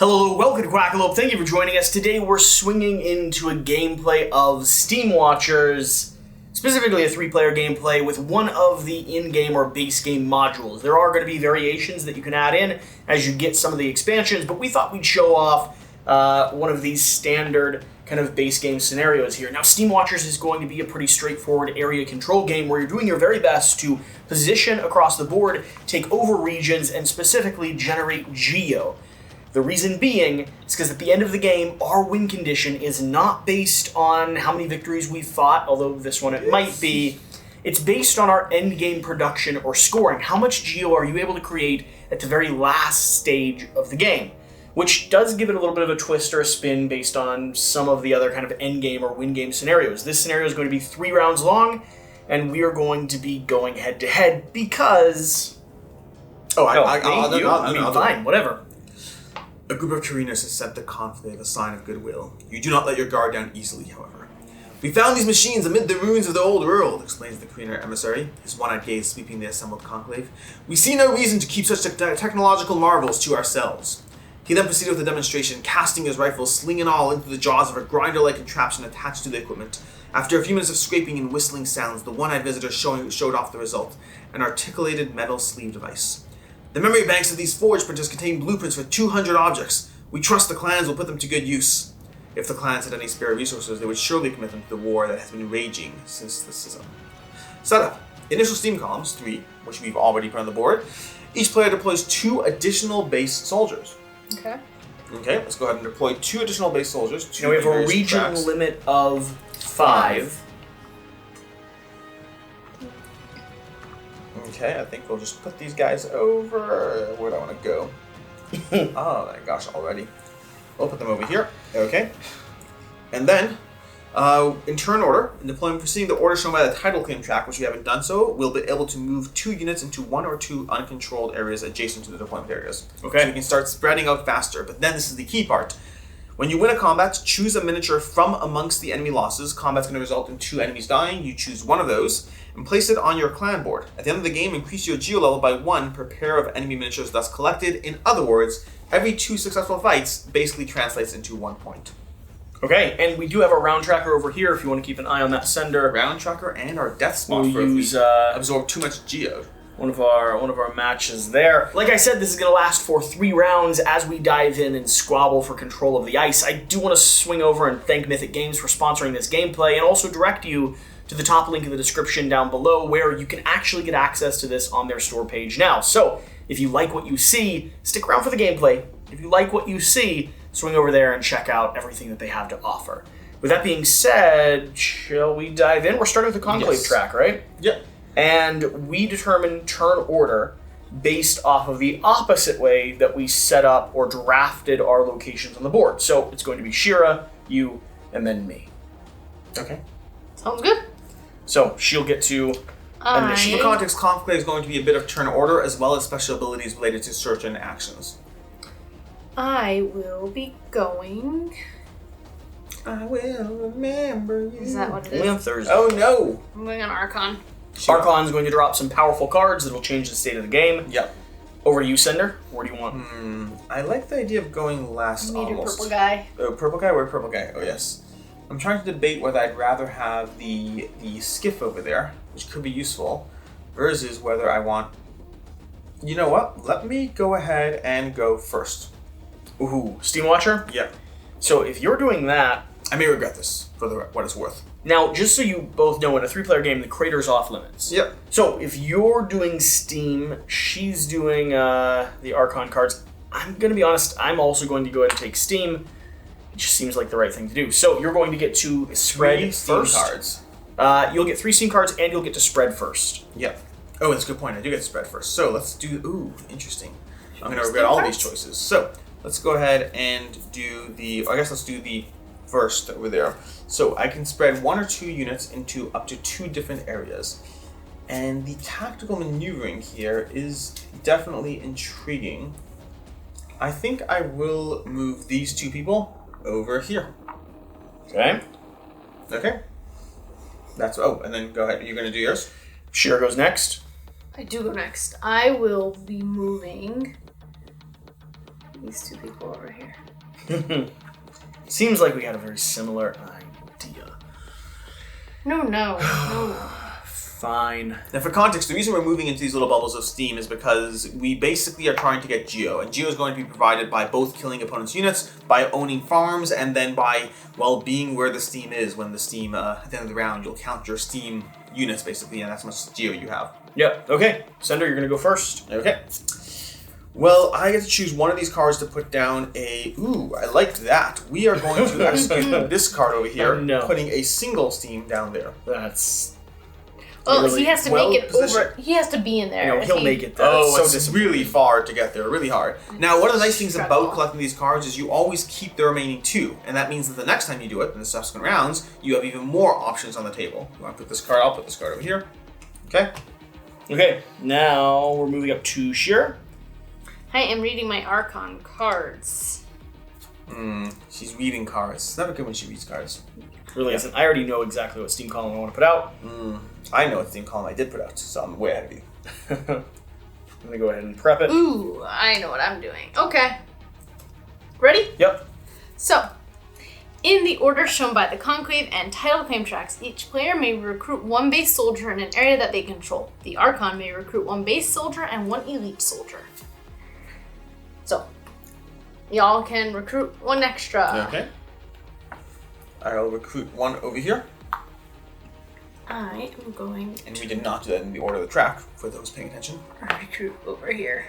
Hello, welcome to Quackalope. Thank you for joining us. Today we're swinging into a gameplay of SteamWatchers, specifically a 3-player gameplay with one of the in-game or base game modules. There are going to be variations that you can add in as you get some of the expansions, but we thought we'd show off one of these standard kind of base game scenarios here. Now, SteamWatchers is going to be a pretty straightforward area control game where you're doing your very best to position across the board, take over regions, and specifically generate geo. The reason being is because at the end of the game, our win condition is not based on how many victories we've fought, although this one it might be. It's based on our end game production or scoring. How much geo are you able to create at the very last stage of the game? Which does give it a little bit of a twist or a spin based on some of the other kind of end game or win game scenarios. This scenario is going to be 3 rounds long, and we are going to be going head to head because... Fine, whatever. A group of Tarinas has sent the conclave a sign of goodwill. You do not let your guard down easily, however. We found these machines amid the ruins of the old world, explains the Carina emissary, his one-eyed gaze sweeping the assembled conclave. We see no reason to keep such technological marvels to ourselves. He then proceeded with the demonstration, casting his rifle, sling and all, into the jaws of a grinder-like contraption attached to the equipment. After a few minutes of scraping and whistling sounds, the one-eyed visitor showed off the result, an articulated metal sleeve device. The memory banks of these forge printers contain blueprints for 200 objects. We trust the clans will put them to good use. If the clans had any spare resources, they would surely commit them to the war that has been raging since the schism. Setup. Initial steam columns, 3, which we've already put on the board. Each player deploys 2 additional base soldiers. Okay, let's go ahead and deploy 2 additional base soldiers. Now we have a region limit of 5. Okay, I think we'll just put these guys over... Where do I want to go? Oh my gosh, already. We'll put them over here. Okay. And then, in turn order, in deployment proceeding the order shown by the title claim track, which we haven't done so, we'll be able to move 2 units into 1 or 2 uncontrolled areas adjacent to the deployment areas. Okay. So we can start spreading out faster. But then this is the key part. When you win a combat, choose a miniature from amongst the enemy losses. Combat's going to result in 2 enemies dying. You choose one of those and place it on your clan board. At the end of the game, increase your geo level by 1 per pair of enemy miniatures thus collected. In other words, every 2 successful fights basically translates into 1 point. Okay, and we do have a round tracker over here if you want to keep an eye on that sender. Round tracker and our death spot We'll for use, if we absorb too much geo. One of our matches there. Like I said, this is going to last for 3 rounds as we dive in and squabble for control of the ice. I do want to swing over and thank Mythic Games for sponsoring this gameplay and also direct you to the top link in the description down below where you can actually get access to this on their store page now. So, if you like what you see, stick around for the gameplay. If you like what you see, swing over there and check out everything that they have to offer. With that being said, shall we dive in? We're starting with the conclave track, right? Yep. And we determine turn order based off of the opposite way that we set up or drafted our locations on the board. So it's going to be Shira, you, and then me. Okay. sounds good. So she'll get to initiate. For context, Conclave is going to be a bit of turn order as well as special abilities related to certain actions. I will be going... I will remember you. Is that what it Only on is? Thursday. Oh no! I'm going on Archon. Archon's going to drop some powerful cards that will change the state of the game. Yep. Over to you, Sender. Where do you want? I like the idea of going last Need a almost. purple guy. Oh, purple guy? Where purple guy? Oh, yes. I'm trying to debate whether I'd rather have the skiff over there, which could be useful, versus whether I want... You know what? Let me go ahead and go first. Ooh, SteamWatcher? Yep. So if you're doing that... I may regret this, for what it's worth. Now, just so you both know, in a 3-player game, the crater's off limits. Yep. So if you're doing Steam, she's doing the Archon cards. I'm going to be honest, I'm also going to go ahead and take Steam. It just seems like the right thing to do. So you're going to get to spread 3 first. Steam cards. You'll get 3 Steam cards, and you'll get to spread first. Yep. Oh, that's a good point. I do get to spread first. So let's do... Ooh, interesting. I'm going to regret all these choices. So let's go ahead and do the... I guess let's do the first over there. So I can spread 1 or 2 units into up to 2 different areas. And the tactical maneuvering here is definitely intriguing. I think I will move these 2 people over here. Okay. Okay. That's... Oh, and then go ahead. You're going to do yours? Shira goes next. I do go next. I will be moving these two people over here. Seems like we had a very similar idea. No. Fine. Now, for context, the reason we're moving into these little bubbles of steam is because we basically are trying to get geo, and geo is going to be provided by both killing opponents' units, by owning farms, and then by, well, being where the steam is. When the steam, at the end of the round, you'll count your steam units, basically, and that's how much geo you have. Yep. Okay. Sender, you're going to go first. Okay. Well, I get to choose one of these cards to put down a... Ooh, I like that. We are going to execute this card over here, No. putting a single steam down there. That's... Well, really he has to well make it positioned. over. He has to be in there. You know, if he'll he- make it there. Oh, so it's disappointing. really far to get there, really hard. Now, one of the nice things Struggle. about collecting these cards is you always keep the remaining 2, and that means that the next time you do it, in the subsequent rounds, you have even more options on the table. You want to put this card? I'll put this card over here. Okay. Okay, now we're moving up to Sheer. I am reading my Archon cards. She's reading cards. It's never good when she reads cards. Really isn't. I already know exactly what Steam column I want to put out. I know what theme column I did put out, so I'm way ahead of you. I'm going to go ahead and prep it. Ooh, I know what I'm doing. Okay. Ready? Yep. So, in the order shown by the Conclave and title claim tracks, each player may recruit one base soldier in an area that they control. The Archon may recruit one base soldier and one elite soldier. So, y'all can recruit one extra. Okay. I'll recruit one over here, I am going and we did not do that in the order of the track, for those paying attention. to recruit over here.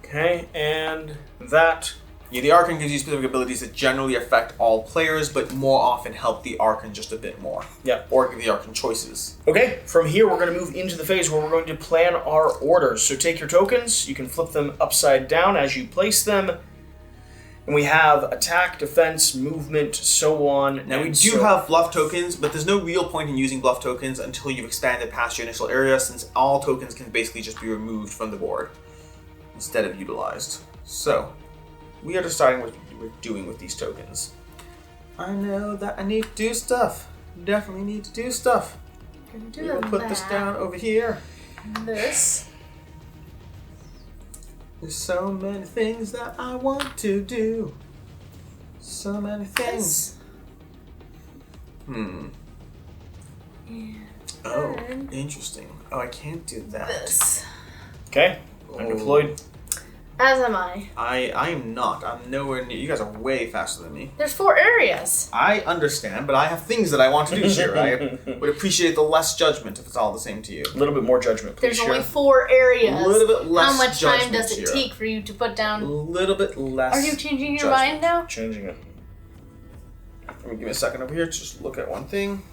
Okay, and that... Yeah, the Archon gives you specific abilities that generally affect all players, but more often help the Archon just a bit more. Yep. Or give the Archon choices. Okay, from here we're going to move into the phase where we're going to plan our orders. So take your tokens, you can flip them upside down as you place them. And we have attack, defense, movement, so on. Now we and do so- have bluff tokens, but there's no real point in using bluff tokens until you've expanded past your initial area, since all tokens can basically just be removed from the board instead of utilized. So, we are deciding what we're doing with these tokens. I know that I need to do stuff. Definitely need to do stuff. Do We'll put this down over here. This. There's so many things that I want to do. So many things. Oh, And interesting. Oh, I can't do that. this. Okay, I'm deployed. As am I. I am not. I'm nowhere near. You guys are way faster than me. There's 4 areas. I understand, but I have things that I want to do, Shira. I would appreciate the less judgment if it's all the same to you. A little bit more judgment, please. There's only Shira. 4 areas. A little bit less How much time judgment, does it Shira. take for you to put A down? little bit less. Are you changing your judgment. mind now? Changing it. Let me give me a second over here to just look at one thing.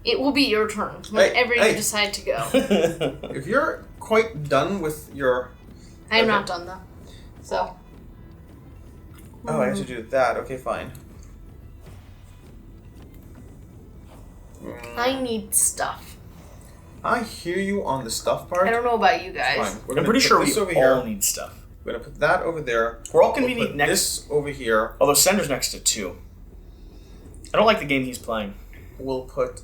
It will be your turn whenever hey. you decide to go. If you're quite done with your... I'm Okay. not done though. So. Oh, I have to do that. Okay, fine. I need stuff. I hear you on the stuff part. I don't know about you guys. Fine. We're I'm gonna pretty put sure this we over all here. need stuff. We're gonna put that over there. We're all We'll convenient put next... this over here. Although Sender's next to 2. I don't like the game he's playing. We'll put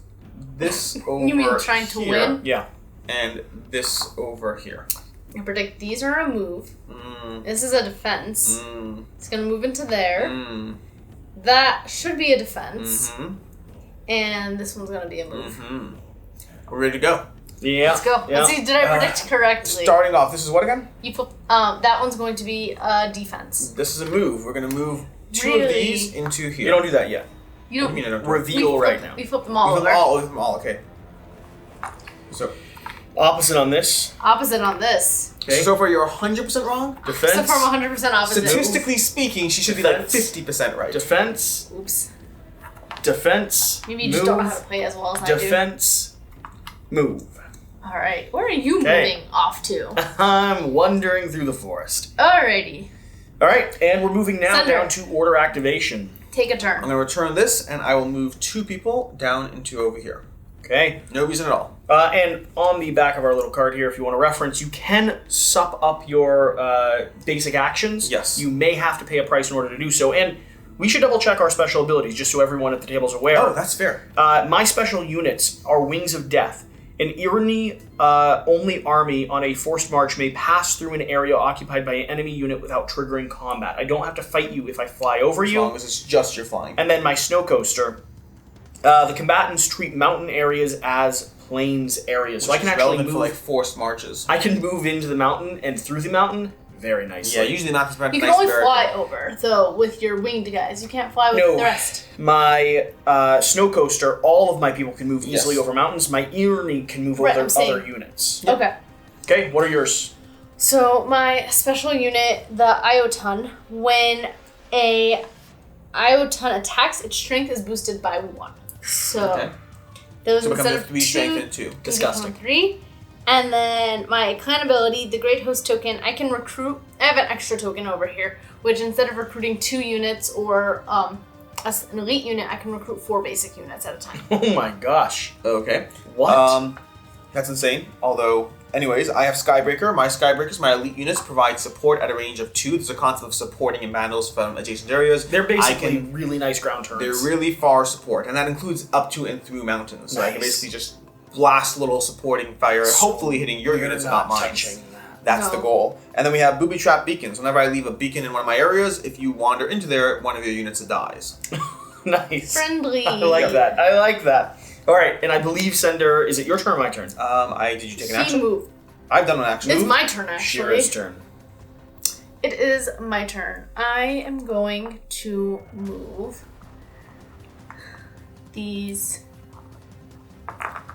this over You mean trying to here, win? Yeah. and this over here. I predict these are a move. Mm, This is a defense. mm, It's gonna move into there. mm, That should be a defense. mm-hmm, And this one's gonna be a move. mm-hmm. We're ready to go. Yeah. Let's go. Yeah. Let's see, did I predict correctly? Starting off, this is what again? You put that one's going to be a defense. This is a move. We're gonna move 2 of Really? these into here. You don't do that yet. You What don't do you mean I don't do it? Reveal right now. We flip them We all flip over. them all, okay. So, Opposite on this. Opposite on this. Okay. so far you're 100% wrong? Defense. So from 100% opposite. Statistically speaking, she should be like Defense. 50% right. Defense. Oops. Defense. Maybe you move. just don't know how to play as well as Defense. Move. I do. Alright. Where are you Okay. moving off to? I'm wandering through the forest. Alrighty. All right, and we're moving now Sender. down to order activation. Take a I'm turn. going to return this, and I will move 2 people down into over here. Okay. No reason at all. And on the back of our little card here, if you want to reference, you can sup up your basic actions. Yes. You may have to pay a price in order to do so. And we should double check our special abilities just so everyone at the table is aware. Oh, that's fair. My special units are Wings of Death. An Irani only army on a forced march may pass through an area occupied by an enemy unit without triggering combat. I don't have to fight you if I fly over As you. long as it's just your flying. And then my snow coaster. The combatants treat mountain areas as plains areas. So I can actually move for like forced marches. I can move into the mountain and through the mountain very nicely. Yeah, usually not this You can only fly over, though, with your winged guys. You can't fly with the rest. My snow coaster, all of my people can move easily over mountains. My Irani can move over other units. Yep. Okay. Okay, what are yours? So my special unit, the Ioton, when a Ioton attacks, its strength is boosted by 1. So those instead of 2, strength in 2. Disgusting. 3. And then my clan ability, the Great Host token, I can recruit. I have an extra token over here, which instead of recruiting 2 units or as an elite unit, I can recruit 4 basic units at a time. Oh my gosh. Okay. What? That's insane. Although, anyways, I have Skybreaker. My Skybreakers, my elite units, provide support at a range of 2. There's a concept of supporting in battles from adjacent areas. They're basically really nice ground turrets. They're really far support, and that includes up to and through mountains. So I can basically just blast little supporting fire, hopefully hitting your units, not mine. That's the goal. And then we have booby trap beacons. Whenever I leave a beacon in one of my areas, if you wander into there, one of your units dies. Nice. Friendly. I like that. I like that. All right, and I believe Sender. Is it your turn or my turn? Did you take an action? Move. I've done an action. It's my turn, actually. Shira's turn. It is my turn. I am going to move these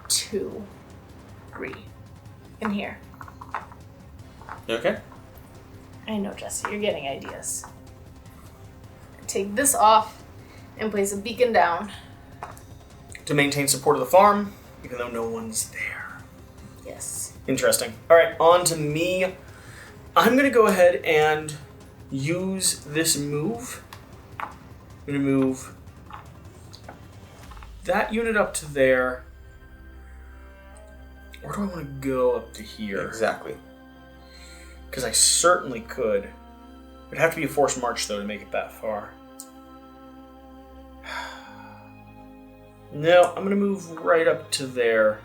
2, 3 in here. Okay. I know, Jesse, you're getting ideas. Take this off and place a beacon down. To maintain support of the farm, even though no one's there. Yes. Interesting. All right, on to me. I'm going to go ahead and use this move. I'm going to move that unit up to there. Or do I want to go up to here? Exactly. Because I certainly could. It'd have to be a forced march, though, to make it that far. No, I'm going to move right up to there.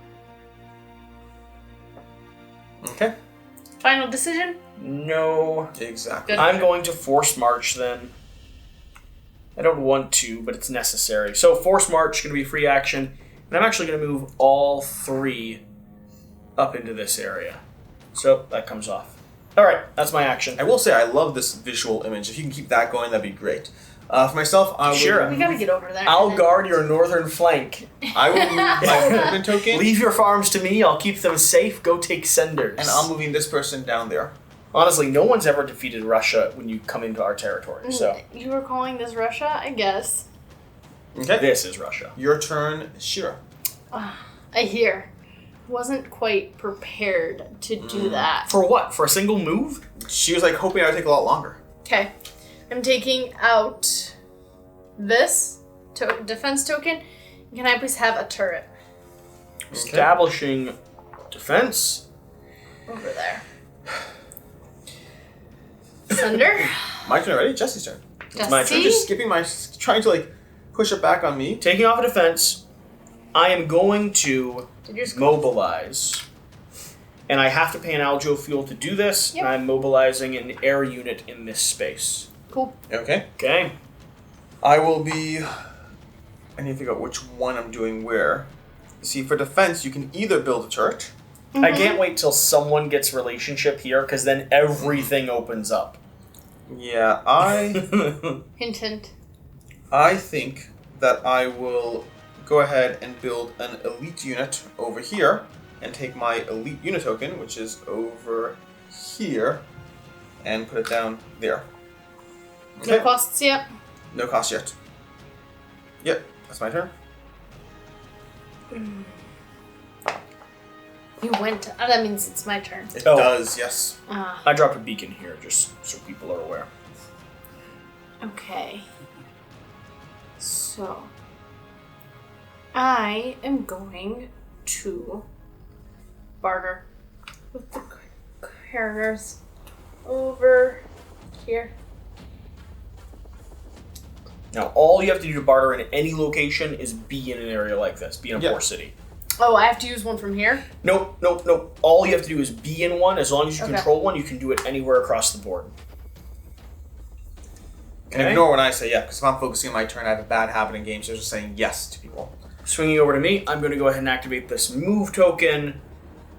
Okay. Final decision? No. Exactly. Good. I'm going to force march then. I don't want to, but it's necessary. So force march is going to be free action, and I'm actually going to move all 3 up into this area. So that comes off. All right, that's my action. I will say I love this visual image. If you can keep that going, that'd be great. For myself, I will. Sure. We gotta get over there. I'll guard your northern flank. I will move my movement token, Leave your farms to me. I'll keep them safe. Go take Senders. and I'm moving this person down there. Honestly, no one's ever defeated Russia when you come into our territory. So You were calling this Russia, I guess. Okay. this is Russia. Your turn, Shira. I hear. Wasn't quite prepared to do that. For what? For a single move? She was like hoping I would take a lot longer. Okay. I'm taking out this defense token. Can I please have a turret Establishing defense. over there? Thunder. My turn already? Jesse's turn. It's my turn. Jesse? Just skipping trying to like push it back on me. Taking off a defense, I am going to Did yours go? mobilize. And I have to pay an aljo fuel to do this, Yep. and I'm mobilizing an air unit in this space. Cool. Okay. Okay? I will be. I need to figure out which one I'm doing where. See, for defense, you can either build a turret. I can't wait till someone gets relationship here, because then everything opens up. Yeah, I Hint, hint. I think that I will go ahead and build an elite unit over here and take my elite unit token, which is over here, and put it down there. No costs yet. No cost yet. Yep, that's my turn. You went. Oh, that means it's my turn. It Oh. does, yes. I dropped a beacon here, just so people are aware. Okay. So, I am going to barter with the carriers over here. Now, all you have to do to barter in any location is be in an area like this, be in a poor city. Oh, I have to use one from here? Nope. All you have to do is be in one. As long as you Okay. control one, you can do it anywhere across the board. And ignore when I say yeah, because if I'm focusing on my turn, I have a bad habit in games of just saying yes to people. Swinging over to me, I'm going to go ahead and activate this move token.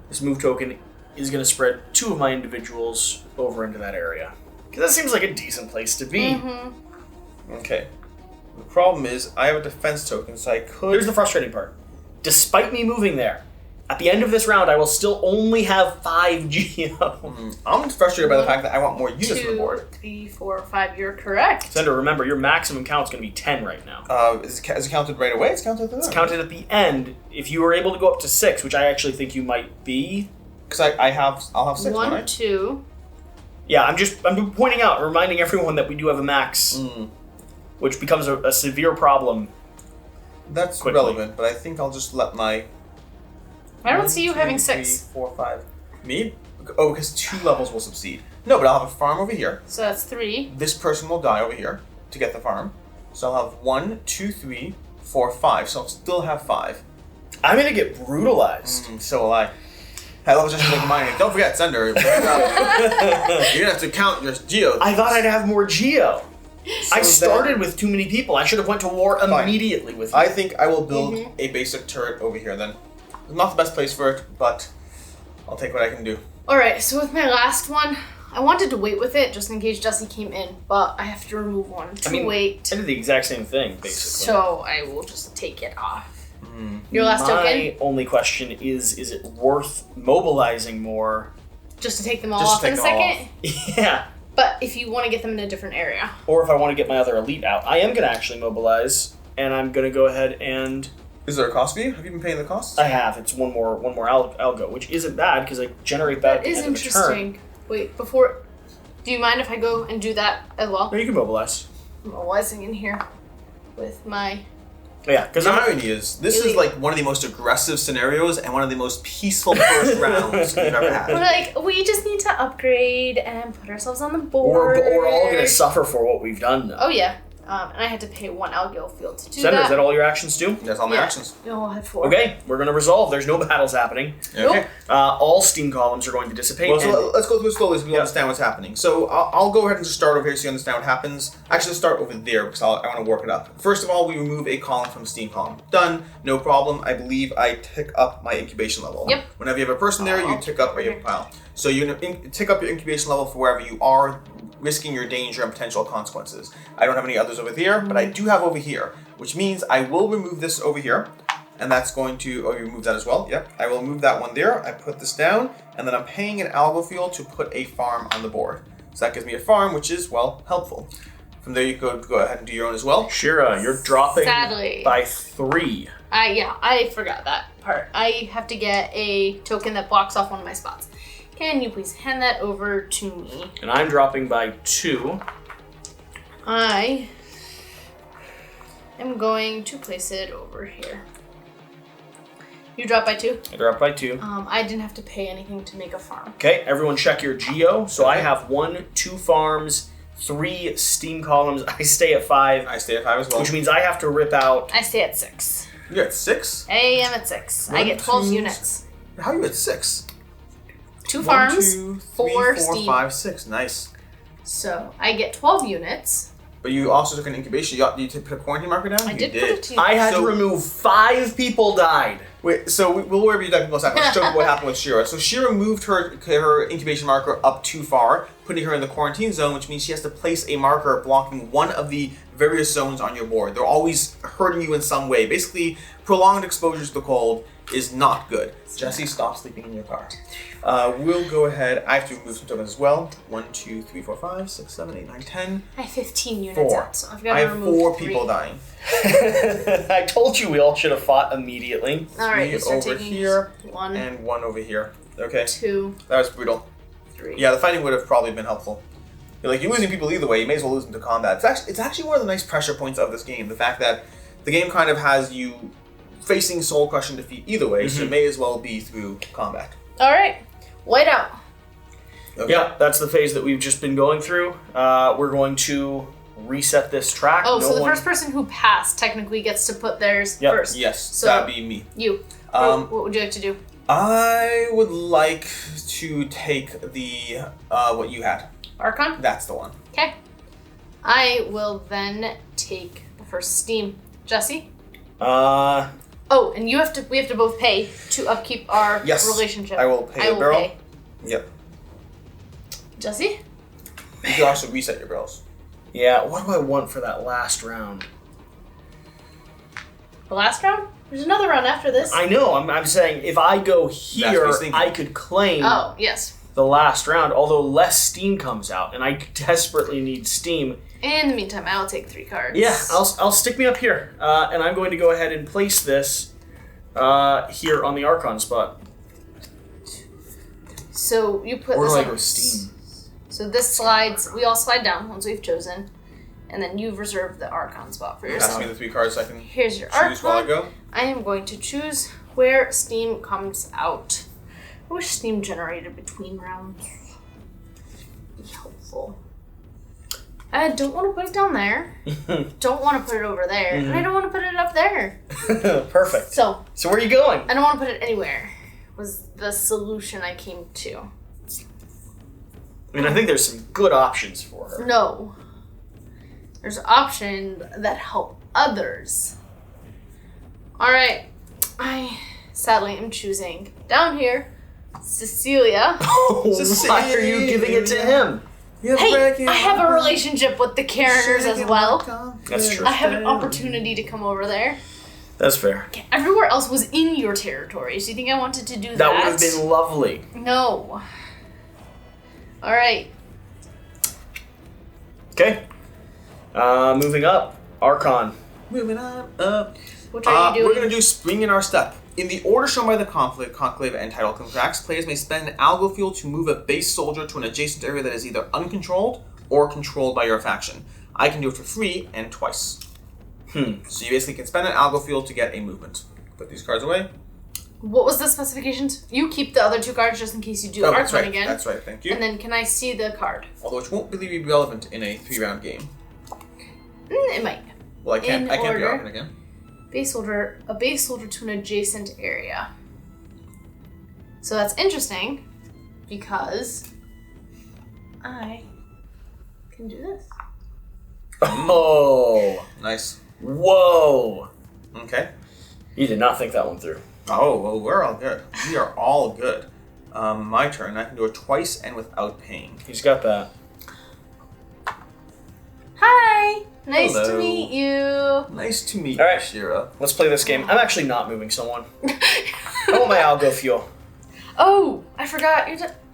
This move token is going to spread 2 of my individuals over into that area. Because that seems like a decent place to be. Mm-hmm. Okay. The problem is, I have a defense token, so I could... Here's the frustrating part. Despite me moving there, at the end of this round, I will still only have 5 Geo. I'm frustrated by the fact that I want more units on the 2, board. 3, 4, 5. You're correct. Sender, remember, your maximum count's going to be 10 right now. Is it counted right away? It's counted at the end. It's counted at the end. If you were able to go up to 6, which I actually think you might be. Because I'll have 6, 1, right? 2. Yeah, I'm pointing out, reminding everyone that we do have a max, which becomes a severe problem. That's quickly. relevant, but I think I'll just let my... I don't see you having 3, 6. 4, 5... Me? Oh, because 2 levels will succeed. No, but I'll have a farm over here. So that's 3. This person will die over here to get the farm. So I'll have 1, 2, 3, 4, 5. So I'll still have 5. I'm going to get brutalized. So will I. I love just like mine. Don't forget, Sender. You're gonna have to count your geos. I thought I'd have more Geo. I So started then- with too many people. I should have went to war immediately with you. I think I will build a basic turret over here then. Not the best place for it, but I'll take what I can do. Alright, so with my last one, I wanted to wait with it just in case Jesse came in, but I have to remove one to wait. I did the exact same thing, basically. So I will just take it off. Your last My token? only question is it worth mobilizing more? Just to take them all Just to off in a take them all second? Yeah. But if you want to get them in a different area. Or if I want to get my other elite out. I am going to actually mobilize, and I'm going to go ahead and... Is there a cost for you? Have you been paying the costs? I have. It's one more algo, which isn't bad because I generate that at the That is end of the turn. interesting. Wait, before... Do you mind if I go and do that as well? No, you can mobilize. I'm mobilizing in here with my... Yeah, because The irony is, this is Elite. like one of the most aggressive scenarios and one of the most peaceful first rounds we've ever We're had. like, we just need to upgrade and put ourselves on the we're board. all going to suffer for what we've done, though. Oh, yeah. And I had to pay 1 Algil field to do Sender, that. is that all your actions do? That's all my Yeah. actions. No, I had 4. Okay, we're going to resolve. There's no battles happening. Okay. All steam columns are going to dissipate. Well, and- so let's go through slowly so we Yeah. understand what's happening. So I'll go ahead and just start over here so you understand what happens. Actually, let's start over there because I want to work it up. First of all, we remove a column from steam column. Done. No problem. I believe I tick up my incubation level. Yep. Whenever you have a person there, you tick up your pile. So you tick up your incubation level for wherever you are, risking your danger and potential consequences. I don't have any others over here, but I do have over here, which means I will remove this over here. And that's going to, oh, you remove that as well? Yep. I will move that one there. I put this down, and then I'm paying an algo field to put a farm on the board. So that gives me a farm, which is, well, helpful. From there, you could go ahead and do your own as well. Shira, you're dropping Sadly. by 3. Yeah, I forgot that part. I have to get a token that blocks off one of my spots. Can you please hand that over to me? And I'm dropping by 2. I am going to place it over here. You drop by 2? I drop by 2. I didn't have to pay anything to make a farm. Okay, everyone check your geo. So I have 1, 2 farms, 3 steam columns. I stay at 5, I stay at 5 as well. which means I have to rip out... I stay at 6. You're at 6? I am at 6. I get 12 units. How are you at 6? 2 farms, 1, 2, 3, 4 4, steam. 5, 6. Nice. So I get 12 units. But you also took an incubation. You put a quarantine marker down? I You did put it to I had So- to remove 5 people died. Wait, so we'll worry about people in a second. Let's show you what happened with Shira. So Shira moved her incubation marker up too far, putting her in the quarantine zone, which means she has to place a marker blocking one of the various zones on your board. They're always hurting you in some way. Basically, prolonged exposure to the cold is not good. Jesse, stop sleeping in your car. We'll go ahead. I have to remove some tokens as well. 1, 2, 3, 4, 5, 6, 7, 8, 9, 10. I have 15 units 4. out, so I've got I to have remove 4 3. people dying. I told you we all should have fought immediately. Alright, 3 you start over taking here, 1, and 1 over here. Okay, 2, that was brutal. 3. Yeah, the fighting would have probably been helpful. You're losing people either way. You may as well lose them to combat. It's actually one of the nice pressure points of this game. The fact that the game kind of has you facing soul-crushing defeat either way, so it may as well be through combat. Alright, white out. Okay. Yeah, that's the phase that we've just been going through. We're going to reset this track. Oh, so the first person who passed technically gets to put theirs Yep. first. Yes, So- that'd be me. You. What would you like to do? I would like to take the what you had. Archon? That's the one. Okay. I will then take the first steam. Jesse? Oh, and we have to both pay to upkeep our relationship. I will pay a barrel. Yep. Jesse? You can also reset your barrels. Yeah, what do I want for that last round? The last round? There's another round after this. I know, I'm saying if I go here, I could claim Oh, yes. the last round, although less steam comes out, and I desperately need steam. In the meantime, I'll take 3 cards. Yeah, I'll stick me up here, and I'm going to go ahead and place this here on the Archon spot. So you put Where this do I on. go steam? So this slides, we all slide down once we've chosen, and then you've reserved the Archon spot for yourself. Pass me the 3 cards so I can Here's your choose while I Archon. go. I am going to choose where steam comes out. I wish steam generated between rounds. Be helpful. I don't want to put it down there. Don't want to put it over there. And I don't want to put it up there. Perfect. So where are you going? I don't want to put it anywhere. Was the solution I came to. I mean, I think there's some good options for her. No. There's options that help others. Alright. I sadly am choosing down here Cecilia. Why are you giving it to him? Hey, I have a relationship with the Kareners as well. That's true. I have an opportunity to come over there. That's fair. Everywhere else was in your territory. So you think I wanted to do that? That would have been lovely. No. Alright. Okay. Moving up. Archon. Moving on up. What are you doing? We're going to do Spring in Our Step. In the order shown by the Conclave and title contracts, players may spend an algo fuel to move a base soldier to an adjacent area that is either uncontrolled or controlled by your faction. I can do it for free and twice. So you basically can spend an algo fuel to get a movement. Put these cards away. What was the specifications? You keep the other 2 cards just in case you do that's Archon right. again. That's right, thank you. And then can I see the card? Although it won't really be relevant in a 3-round game. It might. Well, I can't do order. Archon again. A base soldier to an adjacent area. So that's interesting because I can do this. Oh. Nice. Whoa. Okay. You did not think that one through. Oh, well, we're all good. We are all good. My turn. I can do it twice and without paying. He's got that. Hi! Nice Hello. to meet you. Nice to meet All right. you, Shira. Let's play this game. I'm actually not moving someone. I want my algo fuel. Oh, I forgot.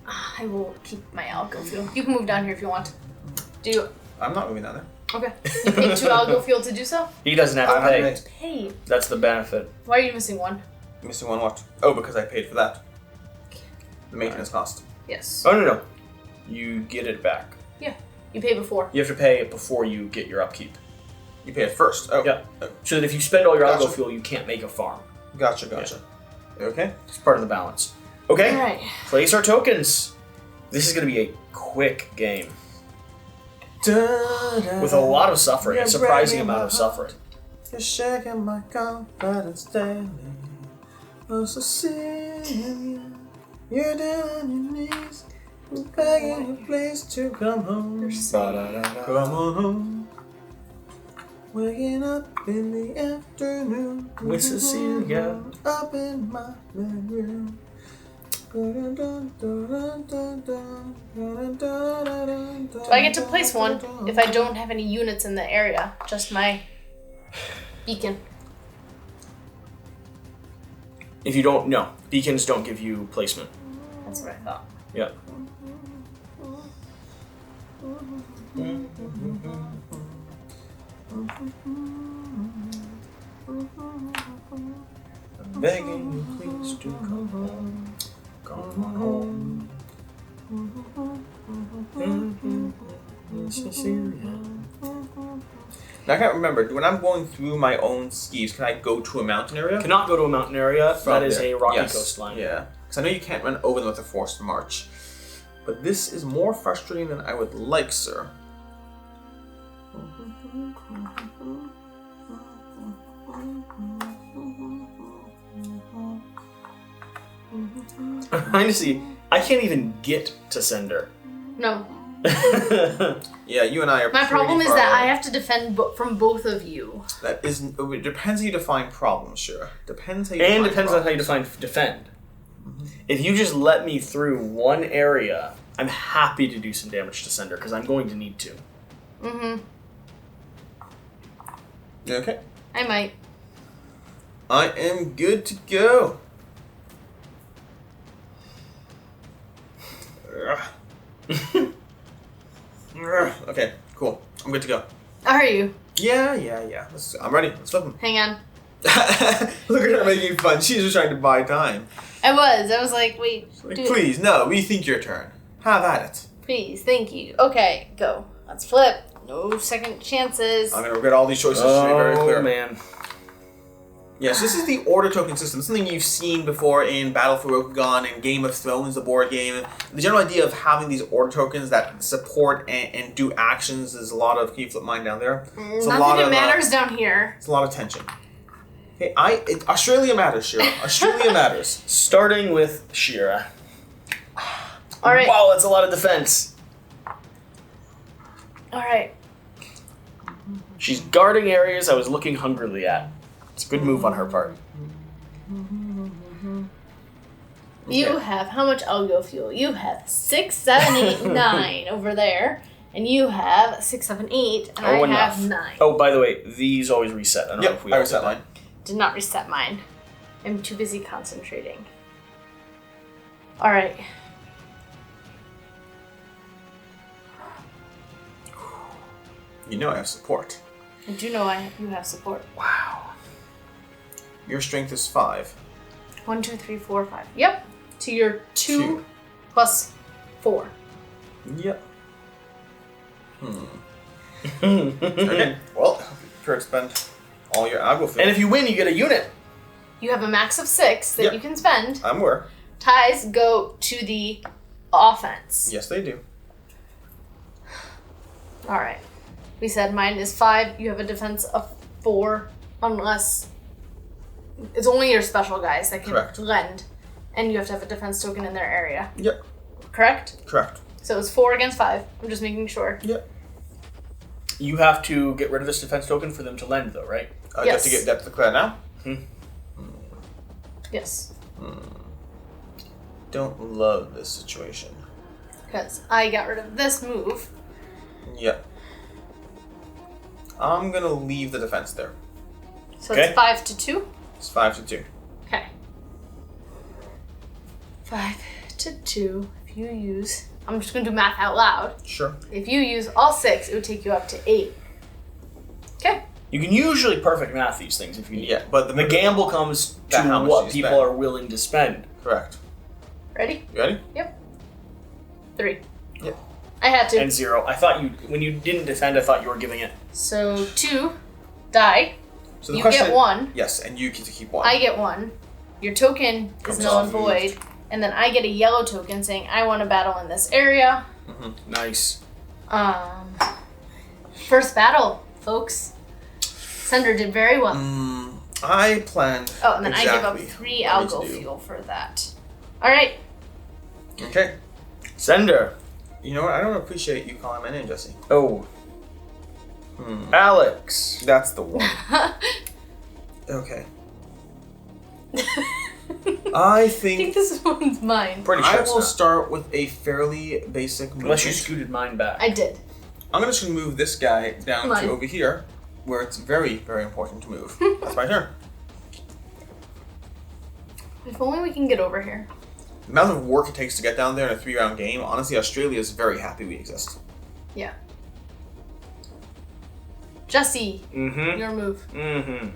I will keep my algo fuel. You can move down here if you want. Do you? I'm not moving down there. Okay. You paid 2 algo fuel to do so? He doesn't have to I pay. don't Hey. That's the benefit. Why are you missing 1? Missing one what? Oh, because I paid for that. The maintenance cost. Yes. Oh, no. You get it back. Yeah. You pay before. You have to pay it before you get your upkeep. You pay it first. Oh. Yeah. So that if you spend all your Gotcha. algo fuel, you can't make a farm. Gotcha. Okay. It's part of the balance. Okay. All right. Place our tokens. This is going to be a quick game. With a lot of suffering. A surprising amount of suffering. You're shaking my confidence daily. Oh, Cecilia, you're down on your knees, begging a place to come home. Come on home. Waking up in the afternoon With Cecilia. up in my bedroom. Do I get to place one if I don't have any units in the area? Just my beacon. If you don't, no. Beacons don't give you placement. That's what I thought. Yeah. I'm begging you, please do come home. Come on home. Now I can't remember, when I'm going through my own skis, can I go to a mountain area? Cannot go to a mountain area. From That is there. a rocky Yes. coastline. Yeah, because I know you can't run over them with a forced march. But this is more frustrating than I would like, sir. I'm trying to see. I can't even get to Sender. No. Yeah, you and I are. My pretty problem is far that away. I have to defend from both of you. That isn't. It depends how you define problems, sure. Depends how you. And define depends on how you problems. define defend. If you just let me through one area, I'm happy to do some damage to Sender, because I'm going to need to. Mm-hmm. Okay. I might. I am good to go. Okay, cool. I'm good to go. Are you? Yeah. I'm ready. Let's flip him. Hang on. Look at her making fun. She's just trying to buy time. I was like, wait. Like, dude, please, no, rethink your turn. Have at it. Please, thank you. Okay, go. Let's flip. No second chances. I'm gonna regret all these choices. To be very clear. Oh, man. Yes, this is the order token system. Something you've seen before in Battle for Rokugan and Game of Thrones, the board game. The general idea of having these order tokens that support and do actions is a lot of. Can you flip mine down there? It's a Not lot that it of, matters down here. It's a lot of tension. Okay, Australia matters, Shira. Australia matters. Starting with Shira. All right. Wow, that's a lot of defense. All right. She's guarding areas I was looking hungrily at. It's a good move on her part. You Okay. have how much algo fuel? You have 6, 7, 8, 9 over there, and you have 6, 7, 8, and I enough. have 9. Oh, by the way, these always reset. I don't know if Yep, we I all reset did that. mine. Did not reset mine. I'm too busy concentrating. All right. You know I have support. I do know you have support. Wow. Your strength is 5. 1, 2, 3, 4, 5. Yep. To your 2 Two. plus 4. Yep. Okay. Well, sure expend all your algo fuel. And if you win, you get a unit. You have a max of 6 that Yep. you can spend. I'm aware. Ties go to the offense. Yes, they do. All right. We said mine is 5. You have a defense of 4, unless it's only your special guys that can Correct. lend, and you have to have a defense token in their area. Yep. Correct? Correct. So it's 4 against 5. I'm just making sure. Yep. You have to get rid of this defense token for them to lend, though, right? You have to get depth declare now. Yes. Don't love this situation. Because I got rid of this move. Yep. I'm gonna leave the defense there. So Okay. it's 5 to 2. It's 5 to 2. Okay. 5 to 2. If you use... I'm just going to do math out loud. Sure. If you use all 6, it would take you up to 8. Okay. You can usually perfect math these things if you need. Yeah, but The gamble comes to How much what you people spend. are willing to spend. Correct. Ready? You ready? 3. Yep. I had to. And 0. I thought you, when you didn't defend, I thought you were giving it. So 2 die. So the You question get 1. Yes, and you get to keep 1. I get 1. Your token is Comes null and off. void. And then I get a yellow token saying I want to battle in this area. Nice. First battle, folks. Sender did very well. I planned. Oh, and then I give up exactly 3 what I need algo to do. fuel for that. All right. Okay. Sender. You know what? I don't appreciate you calling my name, Jesse. Oh. Alex. That's the one. Okay. I think think this one's mine. Pretty sure I it's will not. start with a fairly basic movement. Unless you scooted mine back. I did. I'm just going to move this guy down Mine. to over here, where it's very, very important to move. That's my turn. If only we can get over here. The amount of work it takes to get down there in a 3-round game, honestly, Australia is very happy we exist. Yeah. Jesse, Mm-hmm. your move. Mm-hmm.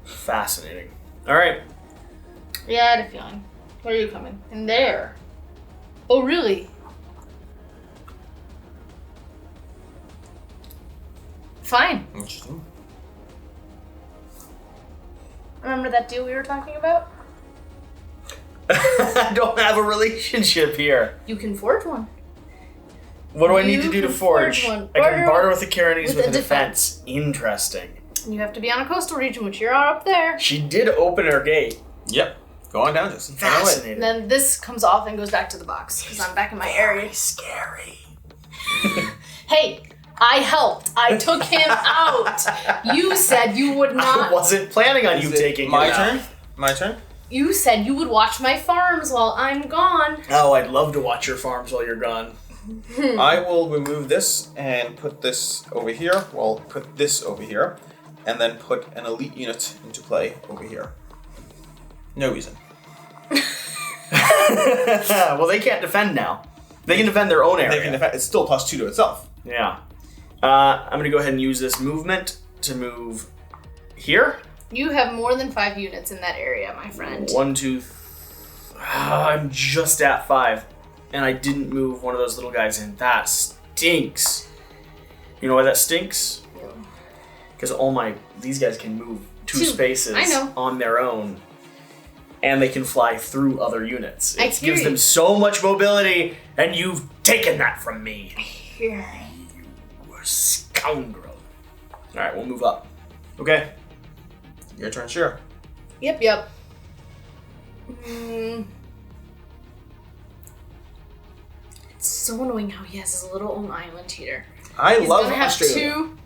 Fascinating. All right. Yeah, I had a feeling. Where are you coming? In there. Oh, really? Fine. Interesting. Remember that deal we were talking about? I don't have a relationship here. You can forge one. What do I need You to do to can forge? forge one. I can Barter barter with the Cairnies with with a a defense. Interesting. You have to be on a coastal region, which you're up there. She did open her gate. Yep. Go on down, Jesse. Fascinating. And then this comes off and goes back to the box because I'm back in my area. Scary. Hey, I helped. I took him out. You said you would I not. wasn't planning on you Is it taking my it out. turn? My turn? You said you would watch my farms while I'm gone. Oh, I'd love to watch your farms while you're gone. I will remove this and put this over here. Well, put this over here. And then put an elite unit into play over here. No reason. Well, they can't defend now. They can defend their own area. They can defend. It's still +2 to itself. Yeah. I'm going to go ahead and use this movement to move here. You have more than 5 units in that area, my friend. 1, 2, I'm just at 5. And I didn't move one of those little guys in. That stinks. You know why that stinks? Because these guys can move 2 spaces I know. on their own. And they can fly through other units. I It hear gives you. them so much mobility, and you've taken that from me. Here. You scoundrel. Alright, we'll move up. Okay. Your turn, sure. Yep. It's so annoying how he has his little own island here. I He's love gonna have Australia. 2,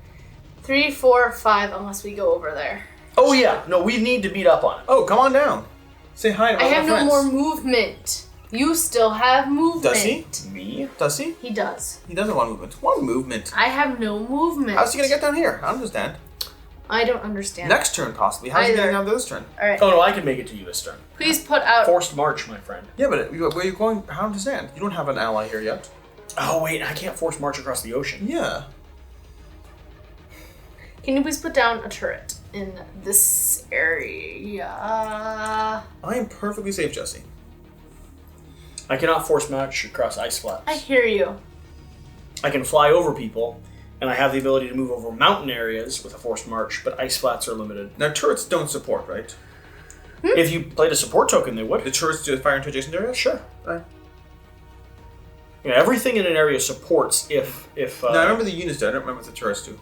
3, 4, 5 unless we go over there. Oh yeah, no, we need to beat up on it. Oh, come on down. Say hi to I all have my no friends. more movement. You still have movement. Does he? Me? Does he? He does. He doesn't want movement. One movement. I have no movement. How's he gonna get down here? I don't understand. I don't understand. Next turn, possibly. How's he Either. getting down this turn? All right. Oh no, I can make it to you this turn. Please put out. Force. Forced march, my friend. Yeah, but where are you going? I don't understand. You don't have an ally here yet. Oh wait, I can't force march across the ocean. Yeah. Can you please put down a turret in this area? I am perfectly safe, Jesse. I cannot force march across ice flats. I hear you. I can fly over people, and I have the ability to move over mountain areas with a forced march, but ice flats are limited. Now, turrets don't support, right? If you played a support token, they would. The turrets do fire into adjacent areas? Sure. Right. Yeah, everything in an area supports if No, I remember the units do. I don't remember what the turrets do.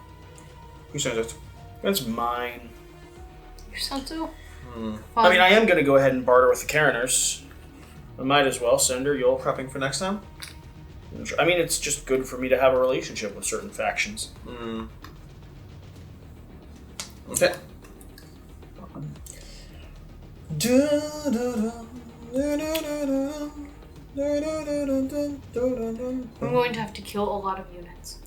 Who sends it? That's mine. You're so too. I mean, I am going to go ahead and barter with the Kareners. I might as well. Send her. You'll. Prepping for next time? I mean, it's just good for me to have a relationship with certain factions. Okay. I'm going to have to kill a lot of units.